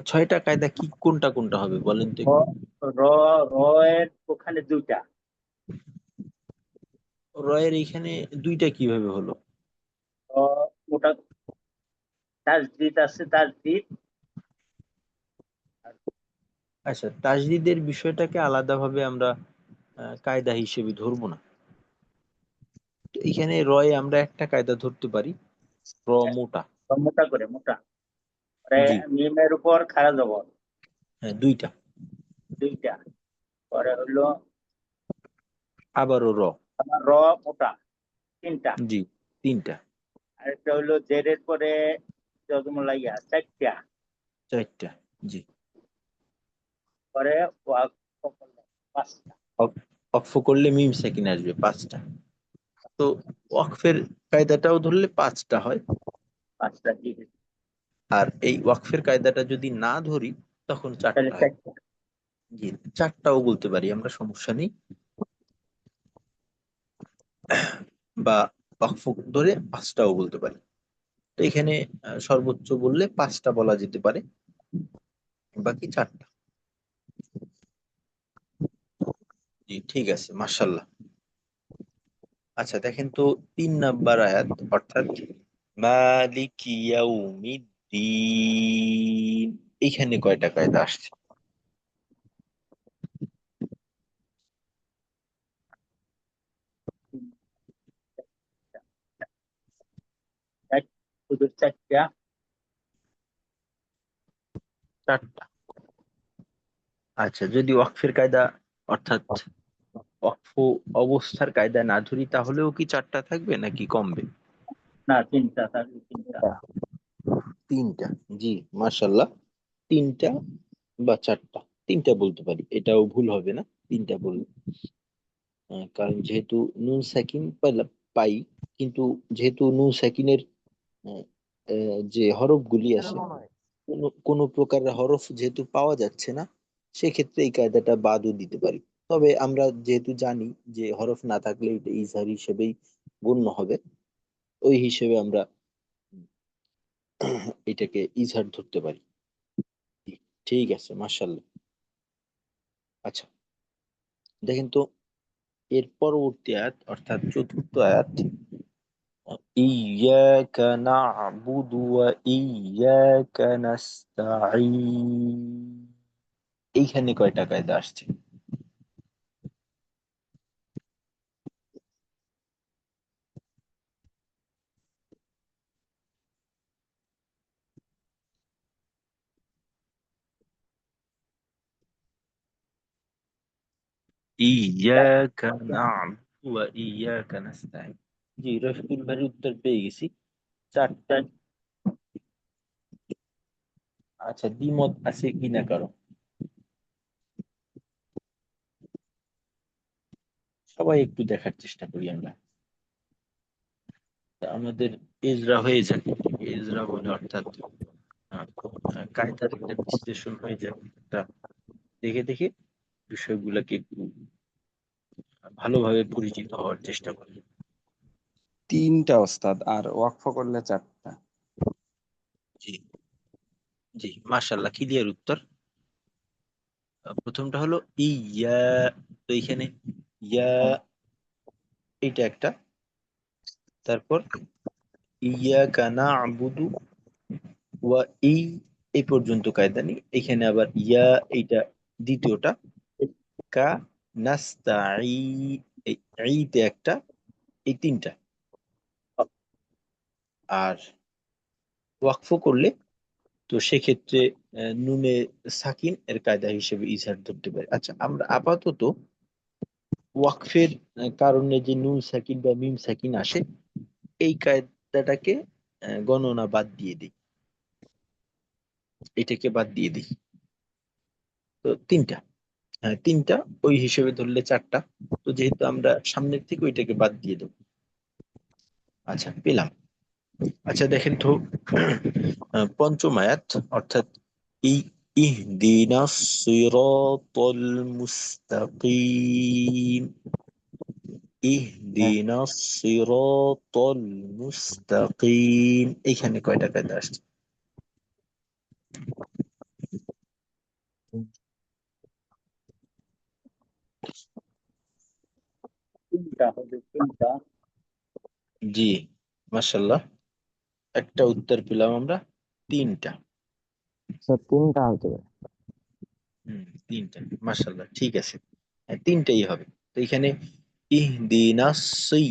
6টা কায়দা কি কোনটা কোনটা হবে বলেন তো র, একটু। র, র এর ওখানে দুইটা। রয়ের এইখানে 2টা কিভাবে হলো? র, ওটা তাসদিদ আছে, তাসদিদ। আচ্ছা, তাজদিদের বিষয়টাকে আলাদাভাবে আমরা কায়দা হিসেবে ধরবো না। তো এখানে রয়ে আমরা একটা কায়দা ধরতে পারি, র মোটা। মোটা করে, মোটা। জি, মিমের উপর খাড়া জবর, হ্যাঁ, 2টা। দুইটা। পরে হলো আবারও র। আমার র, মোটা, তিনটা। জি, 3টা। আরেকটা হলো জেরের পরে জজমলাইয়া, চারটা। 4টা। জি। পরে ওয়াক, পাঁচটা। অক্ফ করলে মিম সেকিন আসবে, 5টা। তো ওয়াকফের কায়দাটাও ধরলে 5টা হয়। পাঁচটা, ঠিক আছে। আর এই ওয়াকফের কায়দাটা যদি না ধরি তখন তাহলে 4টা হয়। চারটা। জি, 4টাও বলতে পারি আমরা, সমস্যা নেই। বা ওয়াকফ ধরে 5টাও বলতে পারি। তো এখানে সর্বোচ্চ বললে 5টা বলা যেতে পারে, বাকি 4টা। জি, ঠিক আছে, মাশাআল্লাহ। আচ্ছা, দেখেন তো 3 নাম্বার আয়াত, অর্থাৎ মালিকি ইয়াউমিদ্দিন, এখানে কয়টা কায়দা আসছে? হুজুর, চারটা। 4টা। আচ্ছা, যদি ওয়াকফের কায়দা অর্থাৎ ওয়াকফ অবস্থার কায়দা না ধরি তাহলেও কি 4টা থাকবে নাকি কমবে? না, তিনটা, তাহলে তিনটা। 3টা। জি, মাশাআল্লাহ, 3টা বা 4টা, 3টা বলতে পারি, এটাও ভুল হবে না, 3টা বলবো। কারণ যেহেতু নুন সাকিন পাই, কিন্তু যেহেতু নুন সাকিনের আহ, যে হরফগুলি আছে, কোনো প্রকার হরফ যেহেতু পাওয়া যাচ্ছে না, সেক্ষেত্রে এই কায়দাটা বাদও দিতে পারি। তবে আমরা যেহেতু জানি যে হরফ না থাকলে এটা ইজহার হিসেবেই গণ্য হবে, ওই হিসেবে আমরা এটাকে ইজহার ধরতে পারি। ঠিক আছে, মাশাআল্লাহ। আচ্ছা, দেখেন তো এর পরবর্তী আয়াত অর্থাৎ চতুর্থ আয়াত, ইয়াকা না'বুদু ওয়া ইয়াকা নাস্তাঈন, এইখানে কয়টা কায়দা আসছে? ইয়াকা না'বুদু ওয়া ইয়াকা নাস্তাঈন। জি, রফিকুল ভাইয়ের উত্তর পেয়ে গেছি, চারটা। আচ্ছা, দ্বিমত আছে কিনা কারো? সবাই একটু দেখার চেষ্টা করি আমরা। তা আমাদের এজরা হয়ে যাবে, এজরা বলে অর্থাৎ কায়দার একটা বিশ্লেষণ হয়ে যাবে, একটা দেখে দেখে বিষয়গুলোকে একটু ভালোভাবে পরিচিত হওয়ার চেষ্টা করি। 3টা ওস্তাদ, আর ওয়াকফ করলে 4টা। জি জি, মাশাআল্লাহ, ক্লিয়ার উত্তর। প্রথমটা হলো ইয়া, তো এখানে ইয়া, এটা একটা। তারপর ইয়াকা না'বুদু ওয়া এই পর্যন্ত কায়দা নেই, এখানে আবার ইয়া, এইটা দ্বিতীয়টা। কা নাস্তাঈ, এই ঈতে একটা, এই তিনটা। আর ওয়াকফ করলে তো সেক্ষেত্রে নুনে সাকিন এর কায়দা হিসেবে ইজহার ধরতে পারি। আচ্ছা, আমরা আপাতত ওয়াকফের কারণে যে নুন সাকিন বা মিম সাকিন আসে, এই কায়দাটাকে গণনা বাদ দিয়ে দিই, এটাকে বাদ দিয়ে দিই। তো তিনটা, হ্যাঁ তিনটা, ওই হিসেবে ধরলে চারটা। তো যেহেতু আমরা সামনের থেকে ওইটাকে বাদ দিয়ে দেবো। আচ্ছা, পেলাম। আচ্ছা, দেখেন তো পঞ্চম আয়াত অর্থাৎ ই ইহদিনাস সিরাতাল মুস্তাকিম, ইহদিনাস সিরাতাল মুস্তাকিম, এইখানে কয়টা কায়দা আসছে? তিনটা হবে, তিনটা। জি, মাশাআল্লাহ, একটা উত্তর পেলাম আমরা, তিনটা। স্যার 3টা হতে পারে। তিনটা, মাশাআল্লাহ, ঠিক আছে। হ্যাঁ, তিনটাই হবে। তো এখানে ইহদিনাস সি,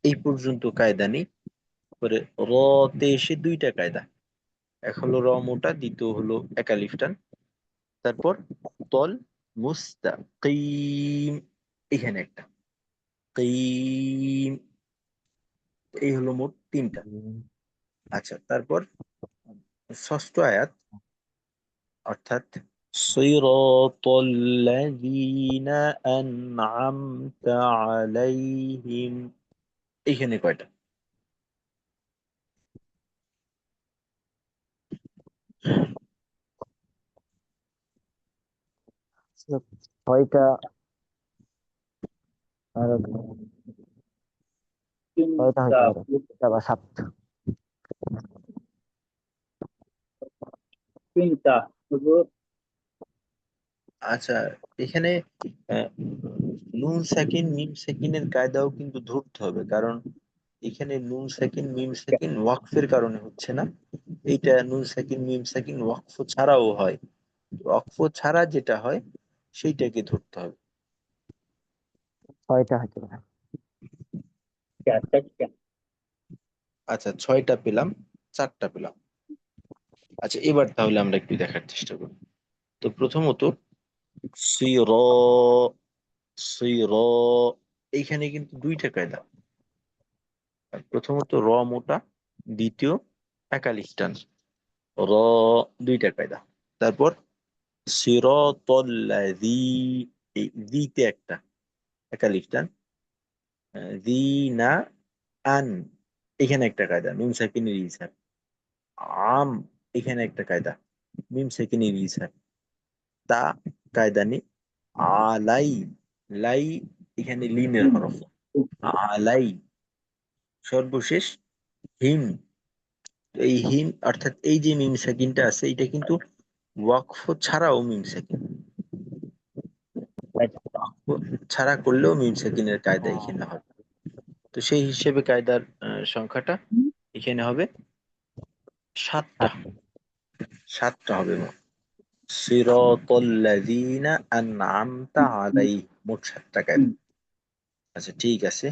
এই পর্যন্ত কায়দা নেই। পরে র তে এসে দুইটা কায়দা, এক হলো র মোটা, দ্বিতীয় হলো একালিফ টান। তারপর তল মুস্তাকিম, এখানে একটা কিম, এই হলো মোট তিনটা। আচ্ছা, তারপর ষষ্ঠ আয়াত অর্থাৎ সিরাতাল্লাযীনা আন'আমতা আলাইহিম, এইখানে কয়টা? স্যার 6টা, আর 6টা তিনটা, হতে পারে, 6টা বা 7টা। তিনটা হুজুর। আচ্ছা, এখানে আহ, নুন সাকিন মিম সাকিনের কায়দাও কিন্তু ধরতে হবে, কারণ এখানে নুন সাকিন মিম সাকিন ওয়াকফের কারণে হচ্ছে না, এইটা নুন সাকিন মিম সাকিন ওয়াকফ ছাড়াও হয়। ওয়াকফ ছাড়া যেটা হয় সেইটাকে ধরতে হবে। 6টা হতে পারে। চারটা। আচ্ছা, ছয়টা পেলাম, চারটা পেলাম। আচ্ছা, এবার তাহলে আমরা একটু দেখার চেষ্টা করি। তো প্রথমত সির, সির, এইখানে কিন্তু দুইটা কায়দা। প্রথমত র মোটা, দ্বিতীয় একালিফ টান, র, দুইটা কায়দা। তারপর সিরাতাল্লাযী, এই দিতে একটা একালিফ টান, জি না, আন এখানে একটা কায়দা, মিম সাকিনের ইজহার। আম এখানে একটা কায়দা, মিম সাকিনের ইজহার। তা কায়দা নেই। আলাই, লাই এখানে লিনের হরফ। আলাই। সর্বশেষ হিম। এই হিম অর্থাৎ এই যে মিম সাকিনটা আছে এটা কিন্তু ওয়াকফ ছাড়াও মিম সাকিন, ছাড়া করলেও মিম সাকিনের কায়দা এখানে হবে। তো সেই হিসেবে কায়দার সংখ্যাটা এখানে হবে 7টা। 7টা হবে মোট। সিরাতাল্লাযীনা আন'আমতা আলাইহিম, মোট 7টা কায়দা। আচ্ছা ঠিক আছে,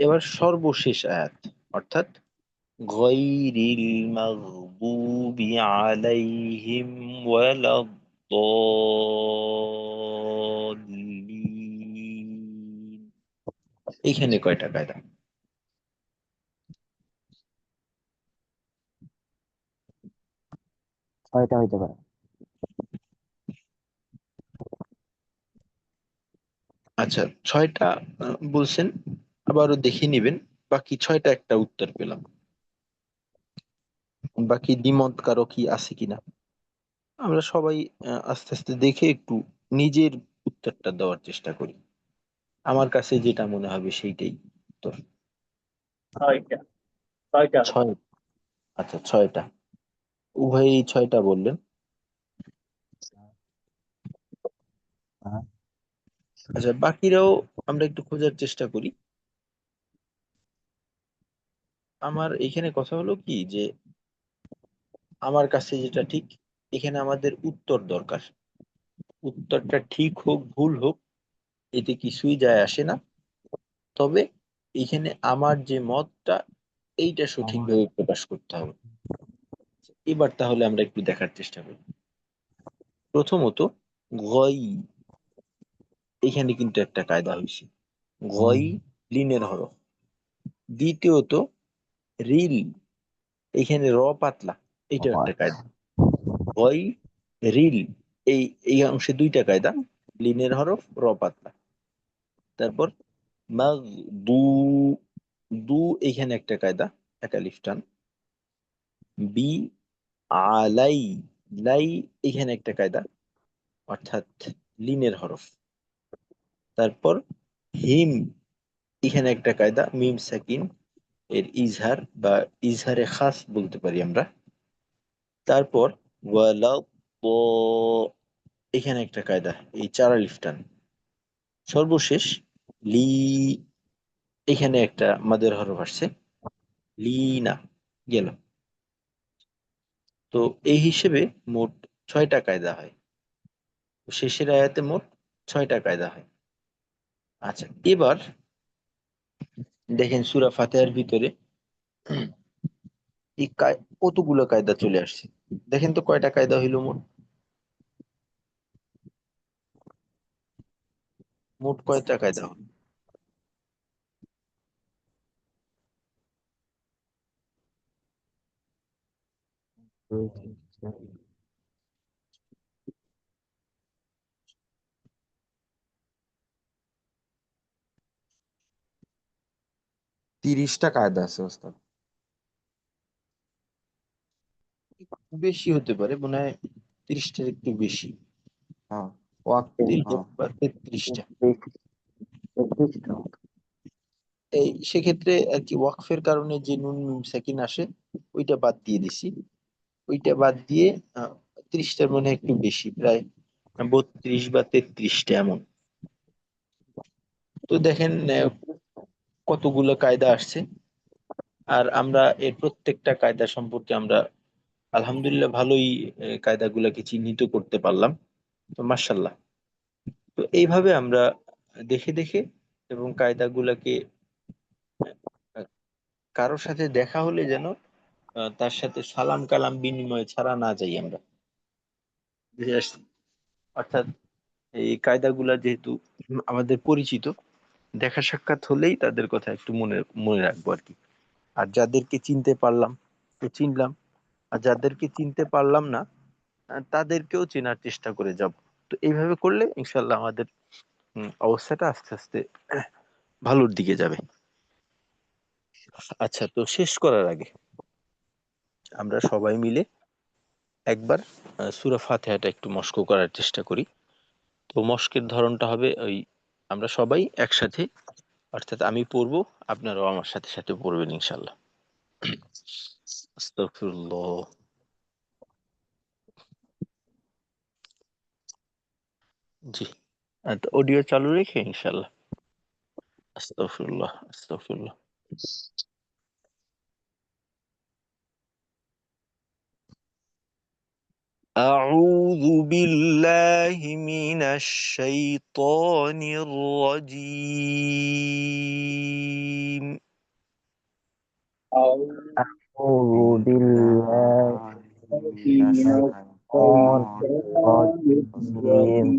এবার সর্বশেষ আয়াত, অর্থাৎ গায়রিল মাগদুবি আলাইহিম ওয়ালাদ-দাল্লিন। এইখানে কয়টা কায়দা? 6টা হইতে পারে। আচ্ছা 6টা বলছেন, আবারও দেখে নিবেন। বাকি 6টা একটা উত্তর পেলাম, বাকি দ্বিমত কারো কি আছে কিনা আমরা সবাই আস্তে আস্তে দেখে একটু নিজের উত্তরটা দেওয়ার চেষ্টা করি। আমার কাছে যেটা মনে হবে সেইটাই উত্তর। 6টা। 6টা। 6। আচ্ছা 6টা, উভয়ই 6টা বললেন। হ্যাঁ। আচ্ছা বাকিরাও আমরা একটু খোঁজার চেষ্টা করি। আমার এখানে কথা হলো কি যে আমার কাছে যেটা ঠিক, এখানে আমাদের উত্তর দরকার। উত্তরটা ঠিক হোক ভুল হোক এতে কিছুই যায় আসে না, তবে এখানে আমার যে মতটা এইটা সঠিকভাবে প্রকাশ করতে হবে। এবার তাহলে আমরা একটু দেখার চেষ্টা করি। প্রথমত গই, এখানে কিন্তু একটা কায়দা হয়েছে, গই লিনের হরফ। দ্বিতীয়ত রিল, এখানে র পাতলা, এটা একটা কায়দা। গই রিল, এই এই অংশে 2টা কায়দা, লিনের হরফ র পাতলা। তারপর মাগ দু, দু এখানে একটা কায়দা, একালিফ টান। বি আলাই, লাই এখানে একটা কায়দা, অর্থাৎ লিনের হরফ। তারপর হিম এখানে একটা কায়দা, মিম সাকিন এর ইজহার বা ইজহারে খাস বলতে পারি আমরা। তারপর ওয়ালা ব, এখানে একটা কায়দা, এই 4 আলিফ টান। সর্বশেষ লি, এখানে একটা মাদের হরফ আসছে, লিনা, গেল। তো এই হিসেবে মোট 6টা কায়দা হয়। শেষের আয়াতে মোট 6টা কায়দা হয়। আচ্ছা এবার দেখেন সূরা ফাতিহার ভিতরে এই কতগুলো কায়দা চলে আসছে। দেখেন তো কয়টা কায়দা হইল মোট, মোট কয়টা কায়দা হলো? দুই, তিন, চার। 30টা কায়দা আছে ওস্তাদ। বেশি হতে পারে মনে হয়, 30টার একটু বেশি, হ্যাঁ ওয়াক 30 হ্যাঁ বা 33টা। 33টা মতো। এই সেক্ষেত্রে আর কি ওয়াকফের কারণে যে নুন মিম সাকিন আসে ওইটা বাদ দিয়ে দিছি। ওইটা বাদ দিয়ে 30টার মনে হয় একটু বেশি, প্রায় 32 বা 33টা এমন। তো দেখেন কতগুলো কায়দা আসছে, আর আমরা এর প্রত্যেকটা কায়দা সম্পর্কে আমরা আলহামদুলিল্লাহ ভালোই কায়দাগুলোকে চিহ্নিত করতে পারলাম। তো মাশাআল্লাহ। তো এইভাবে আমরা দেখে দেখে এবং কায়দাগুলোকে কারোর সাথে দেখা হলে যেন তার সাথে সালাম কালাম বিনিময় ছাড়া না যাই আমরা, বুঝে আসছি? অর্থাৎ এই কায়দাগুলা যেহেতু আমাদের পরিচিত, দেখা সাক্ষাৎ হলেই তাদের কথা একটু মনে মনে রাখবো আর কি। আর যাদেরকে চিনতে পারলাম তো চিনলাম, আর যাদেরকে চিনতে পারলাম না তাদেরকেও চেনার চেষ্টা করে যাব। তো এইভাবে করলে ইনশাল্লাহ আমাদের অবস্থাটা আস্তে আস্তে ভালোর দিকে যাবে। আচ্ছা, তো শেষ করার আগে আমরা সবাই মিলে একবার সূরা ফাতিহাটা একটু মস্ক করার চেষ্টা করি। তো মস্কের ধরনটা হবে ওই, আমরা সবাই একসাথে, অর্থাৎ আমি পড়বো, আপনারাও আমার সাথে সাথে পড়বেন ইনশাল্লাহ। আস্তাগফিরুল্লাহ। জি, আর অডিও চালু রেখে ইনশাল্লাহ। আস্তাগফিরুল্লাহ, আস্তাগফিরুল্লাহ। أعوذ بالله من الشيطان الرجيم. أعوذ بالله من الشيطان الرجيم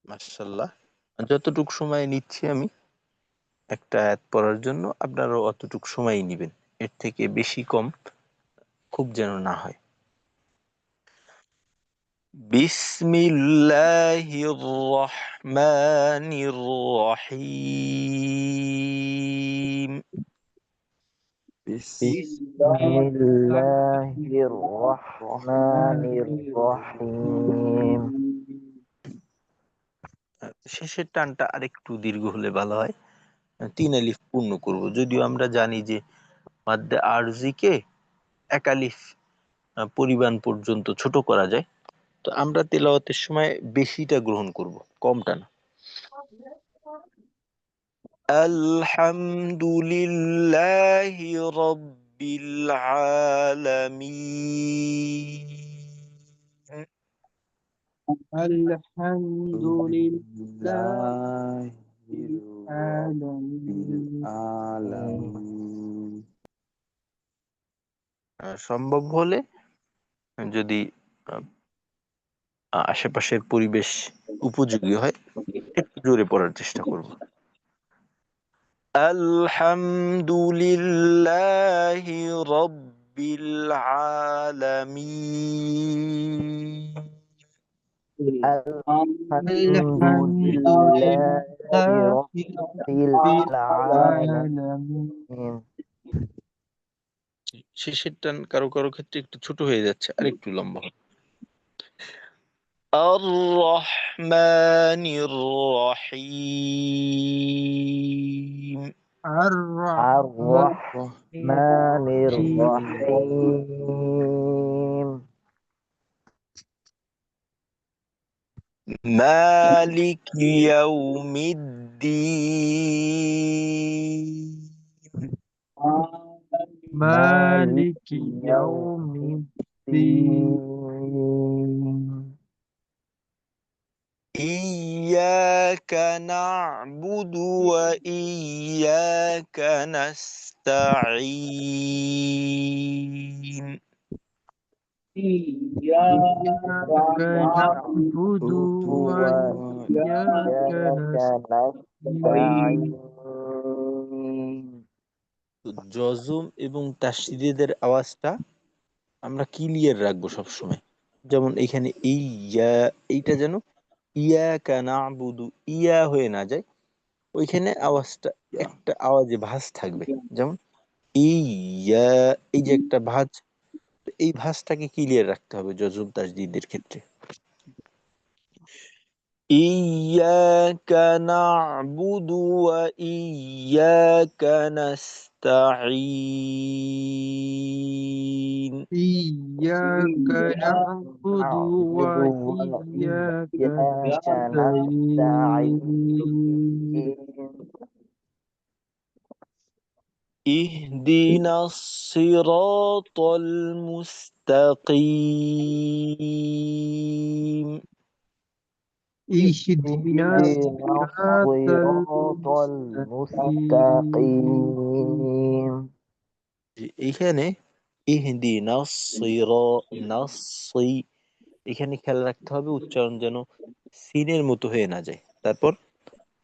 মাশাআল্লাহ। যতটুক সময় নিচ্ছি আমি একটা আয়াত পড়ার জন্য, আপনারাও অতটুক সময়ই নেবেন, এর থেকে বেশি কম খুব যেন না হয়। বিসমিল্লাহির রহমানির রহিম। بسم الله الرحمن الرحيم শেষের টানটা আরেকটু দীর্ঘ হলে ভালো হয়। 3 আলিফ পূর্ণ করব, যদিও আমরা জানি যে মাদ্দে আরজিকে 1 আলিফ পরিমাণ পর্যন্ত ছোট করা যায়। তো আমরা তেলাওয়াতের সময় বেশিটা গ্রহণ করব, কমটা না। আলহামদুলিল্লাহি রাব্বিল আলামিন। الحمد لله লিল্লাহি রাব্বিল العالمين আলামিন। সম্ভব হলে যদি আহ, আশেপাশের পরিবেশ উপযোগী হয় একটু জোরে পড়ার চেষ্টা করব। আলহামদুলিল্লাহি রাব্বিল আলামিন। الحمد الحمد لله لله رب رب العالمين العالمين শেষের টান কারো কারো ক্ষেত্রে একটু ছোট হয়ে যাচ্ছে, আর একটু লম্বা হবে। আর রহমানির রহিম। الرحمن الرحمن الرحيم الرحيم মালিক ইয়াউমিদ্দিন। مالك مالك يوم يوم الدين الدين ইয়াকা না'বুদু ওয়া ইয়াকা নাস্তাঈন। إياك نعبد وإياك وإياك نستعين نستعين তো জজম এবং তাসদীদের আওয়াজটা আমরা ক্লিয়ার রাখবো সব সময়। যেমন এখানে এইটা যেন ইয়াকা না'বুদু ইয়া হয়ে না যায়, ওইখানে আওয়াজটা একটা আওয়াজে ভাঁজ থাকবে। যেমন ইয়া, এই যে একটা ভাঁজ, এই ভাঁজটাকে ক্লিয়ার রাখতে হবে জজম তাসদীদের ক্ষেত্রে। ইয়াকা না'বুদু ওয়া ইয়াকা নাস্তাঈন। إياك نعبد نعبد وإياك وإياك نستعين نستعين اهدنا الصراط المستقيم. اهدنا اهدنا الصراط الصراط المستقيم المستقيم এখানে ইহদিনা নাসি, এখানে খেয়াল রাখতে হবে উচ্চারণ যেন সিনের মতো হয়ে না যায়। তারপর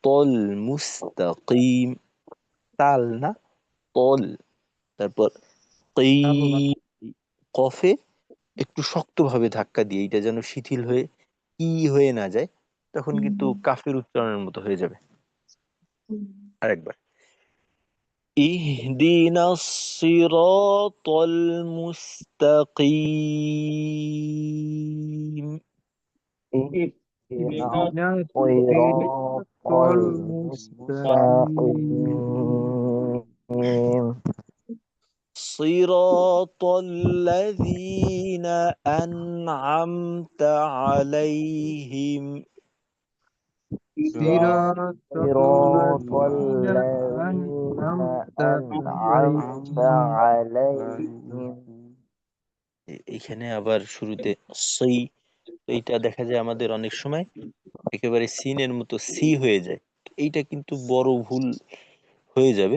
তল মুস্তাকিম, তাল না, তল। তারপর কফে একটু শক্তভাবে ধাক্কা দিয়ে এটা যেন শিথিল হয়ে হয়ে না যায়, তখন কিন্তু কাফের উচ্চারণের মতো হয়ে যাবে। আরেকবার اهدنا الصراط المستقيم اهدنا اهدنا الصراط المستقيم المستقيم صراط الذين أنعمت عليهم صراط صراط الذين الذين أنعمت أنعمت عليهم عليهم এখানে আবার শুরুতে সই, এইটা দেখা যায় আমাদের অনেক সময় একেবারে সিনের মতো সি হয়ে যায়। এইটা কিন্তু বড় ভুল হয়ে যাবে,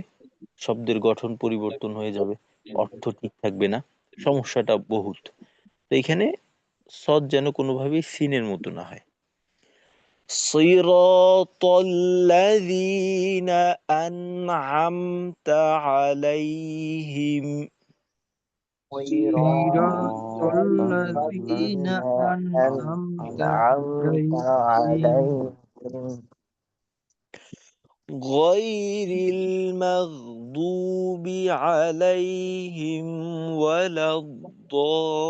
শব্দের গঠন পরিবর্তন হয়ে যাবে, অর্থ ঠিক থাকবে না, সমস্যাটা বহুত। তো এখানে সদ যেন কোনোভাবেই সিনের মতো না হয়। صراط الذين أنعمت عليهم صراط الذين أنعمت أنعمت عليهم عليهم غير المغضوب عليهم ولا الضالين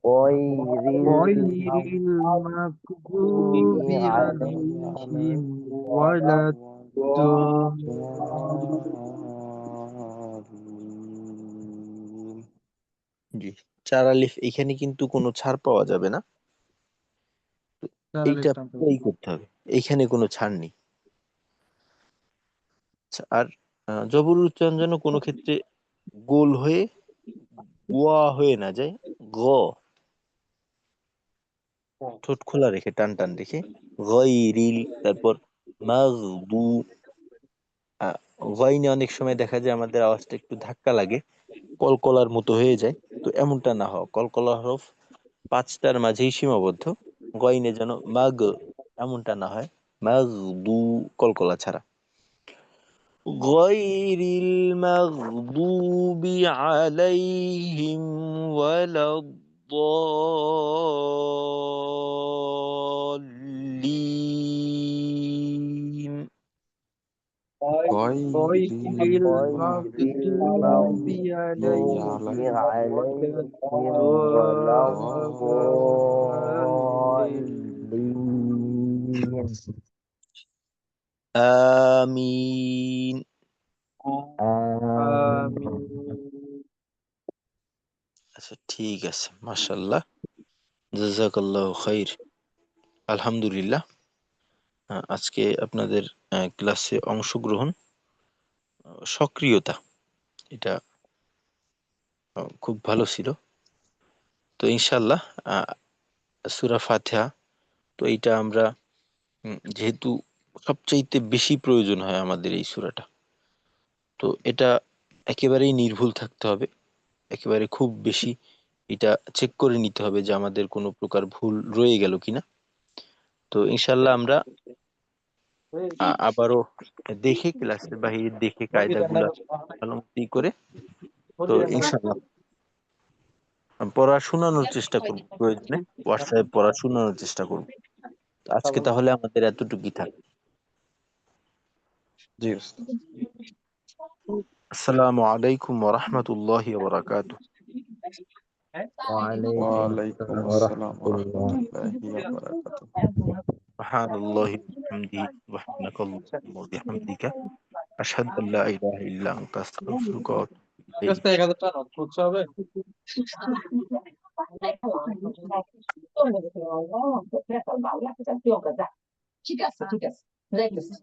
غير غير المغضوب المغضوب عليهم عليهم ولا ولا الضالين জি, চার আলিফ এখানে কিন্তু কোনো ছাড় পাওয়া যাবে না, এইটা প্রাই করতে হবে, এইখানে কোনো ছাড় নেই। আচ্ছা, আর জবর উচ্চারণ যেন কোনো ক্ষেত্রে গোল হয়ে গোয়া হয়ে না যায়। গ, ঠোঁট খোলা রেখে টান টান রেখে গয়রিল, তারপর মাগদু। গয়নে অনেক সময় দেখা যায় আমাদের আওয়াজটা একটু ধাক্কা লাগে, কলকলার মতো হয়ে যায়। তো এমনটা না হওয়া, কলকলা হরফ পাঁচটার মাঝেই সীমাবদ্ধ, গয়নে যেন মাগ এমনটা না হয়, মাগদু কলকলা ছাড়া। غير المغضوب عليهم ولا الضالين غير غير المغضوب المغضوب عليهم ولا عليهم ولا الضالين الضالين آمين। آمين আচ্ছা ঠিক আছে, মাশাআল্লাহ, জাযাকাল্লাহু খাইর। আলহামদুলিল্লাহ, আজকে আপনাদের ক্লাসে অংশগ্রহণ, সক্রিয়তা, এটা খুব ভালো ছিল। তো ইনশাআল্লাহ সূরা ফাতিহা, তো এইটা আমরা যেহেতু সবচাইতে বেশি প্রয়োজন হয় আমাদের এই সূরাটা, তো এটা একেবারেই নির্ভুল থাকতে হবে, একেবারে খুব বেশি এটা চেক করে নিতে হবে যে আমাদের কোনো প্রকার ভুল রয়ে গেল কিনা। তো ইনশাআল্লাহ আমরা আবারও দেখে, ক্লাসের বাহিরে দেখে কায়দাগুলা ভালো মতোই করে, তো ইনশাআল্লাহ পড়া শোনানোর চেষ্টা করব, প্রয়োজনে হোয়াটসঅ্যাপে পড়া শোনানোর চেষ্টা করব। আজকে তাহলে আমাদের এতটুকুই থাক। জি উস্তাদ। আসসালামু আলাইকুম ওয়া রাহমাতুল্লাহি ওয়া বারাকাতুহু। وعليكم ওয়ালাইকুম السلام আসসালাম ورحمة ওয়া الله রাহমাতুল্লাহি ওয়া বারাকাতুহু। সুবহানাল্লাহি ওয়া বিহামদিহি সুবহানাকাল্লাহুম্মা ওয়া বিহামদিকা আশহাদু আল্লা ইলাহা ইল্লা আনতা আস্তাগফিরুকা ওয়া আতুবু ইলাইক। 1000 টাকা নোট করতে হবে। ঠিক আছে, ঠিক আছে, যাইতেছি।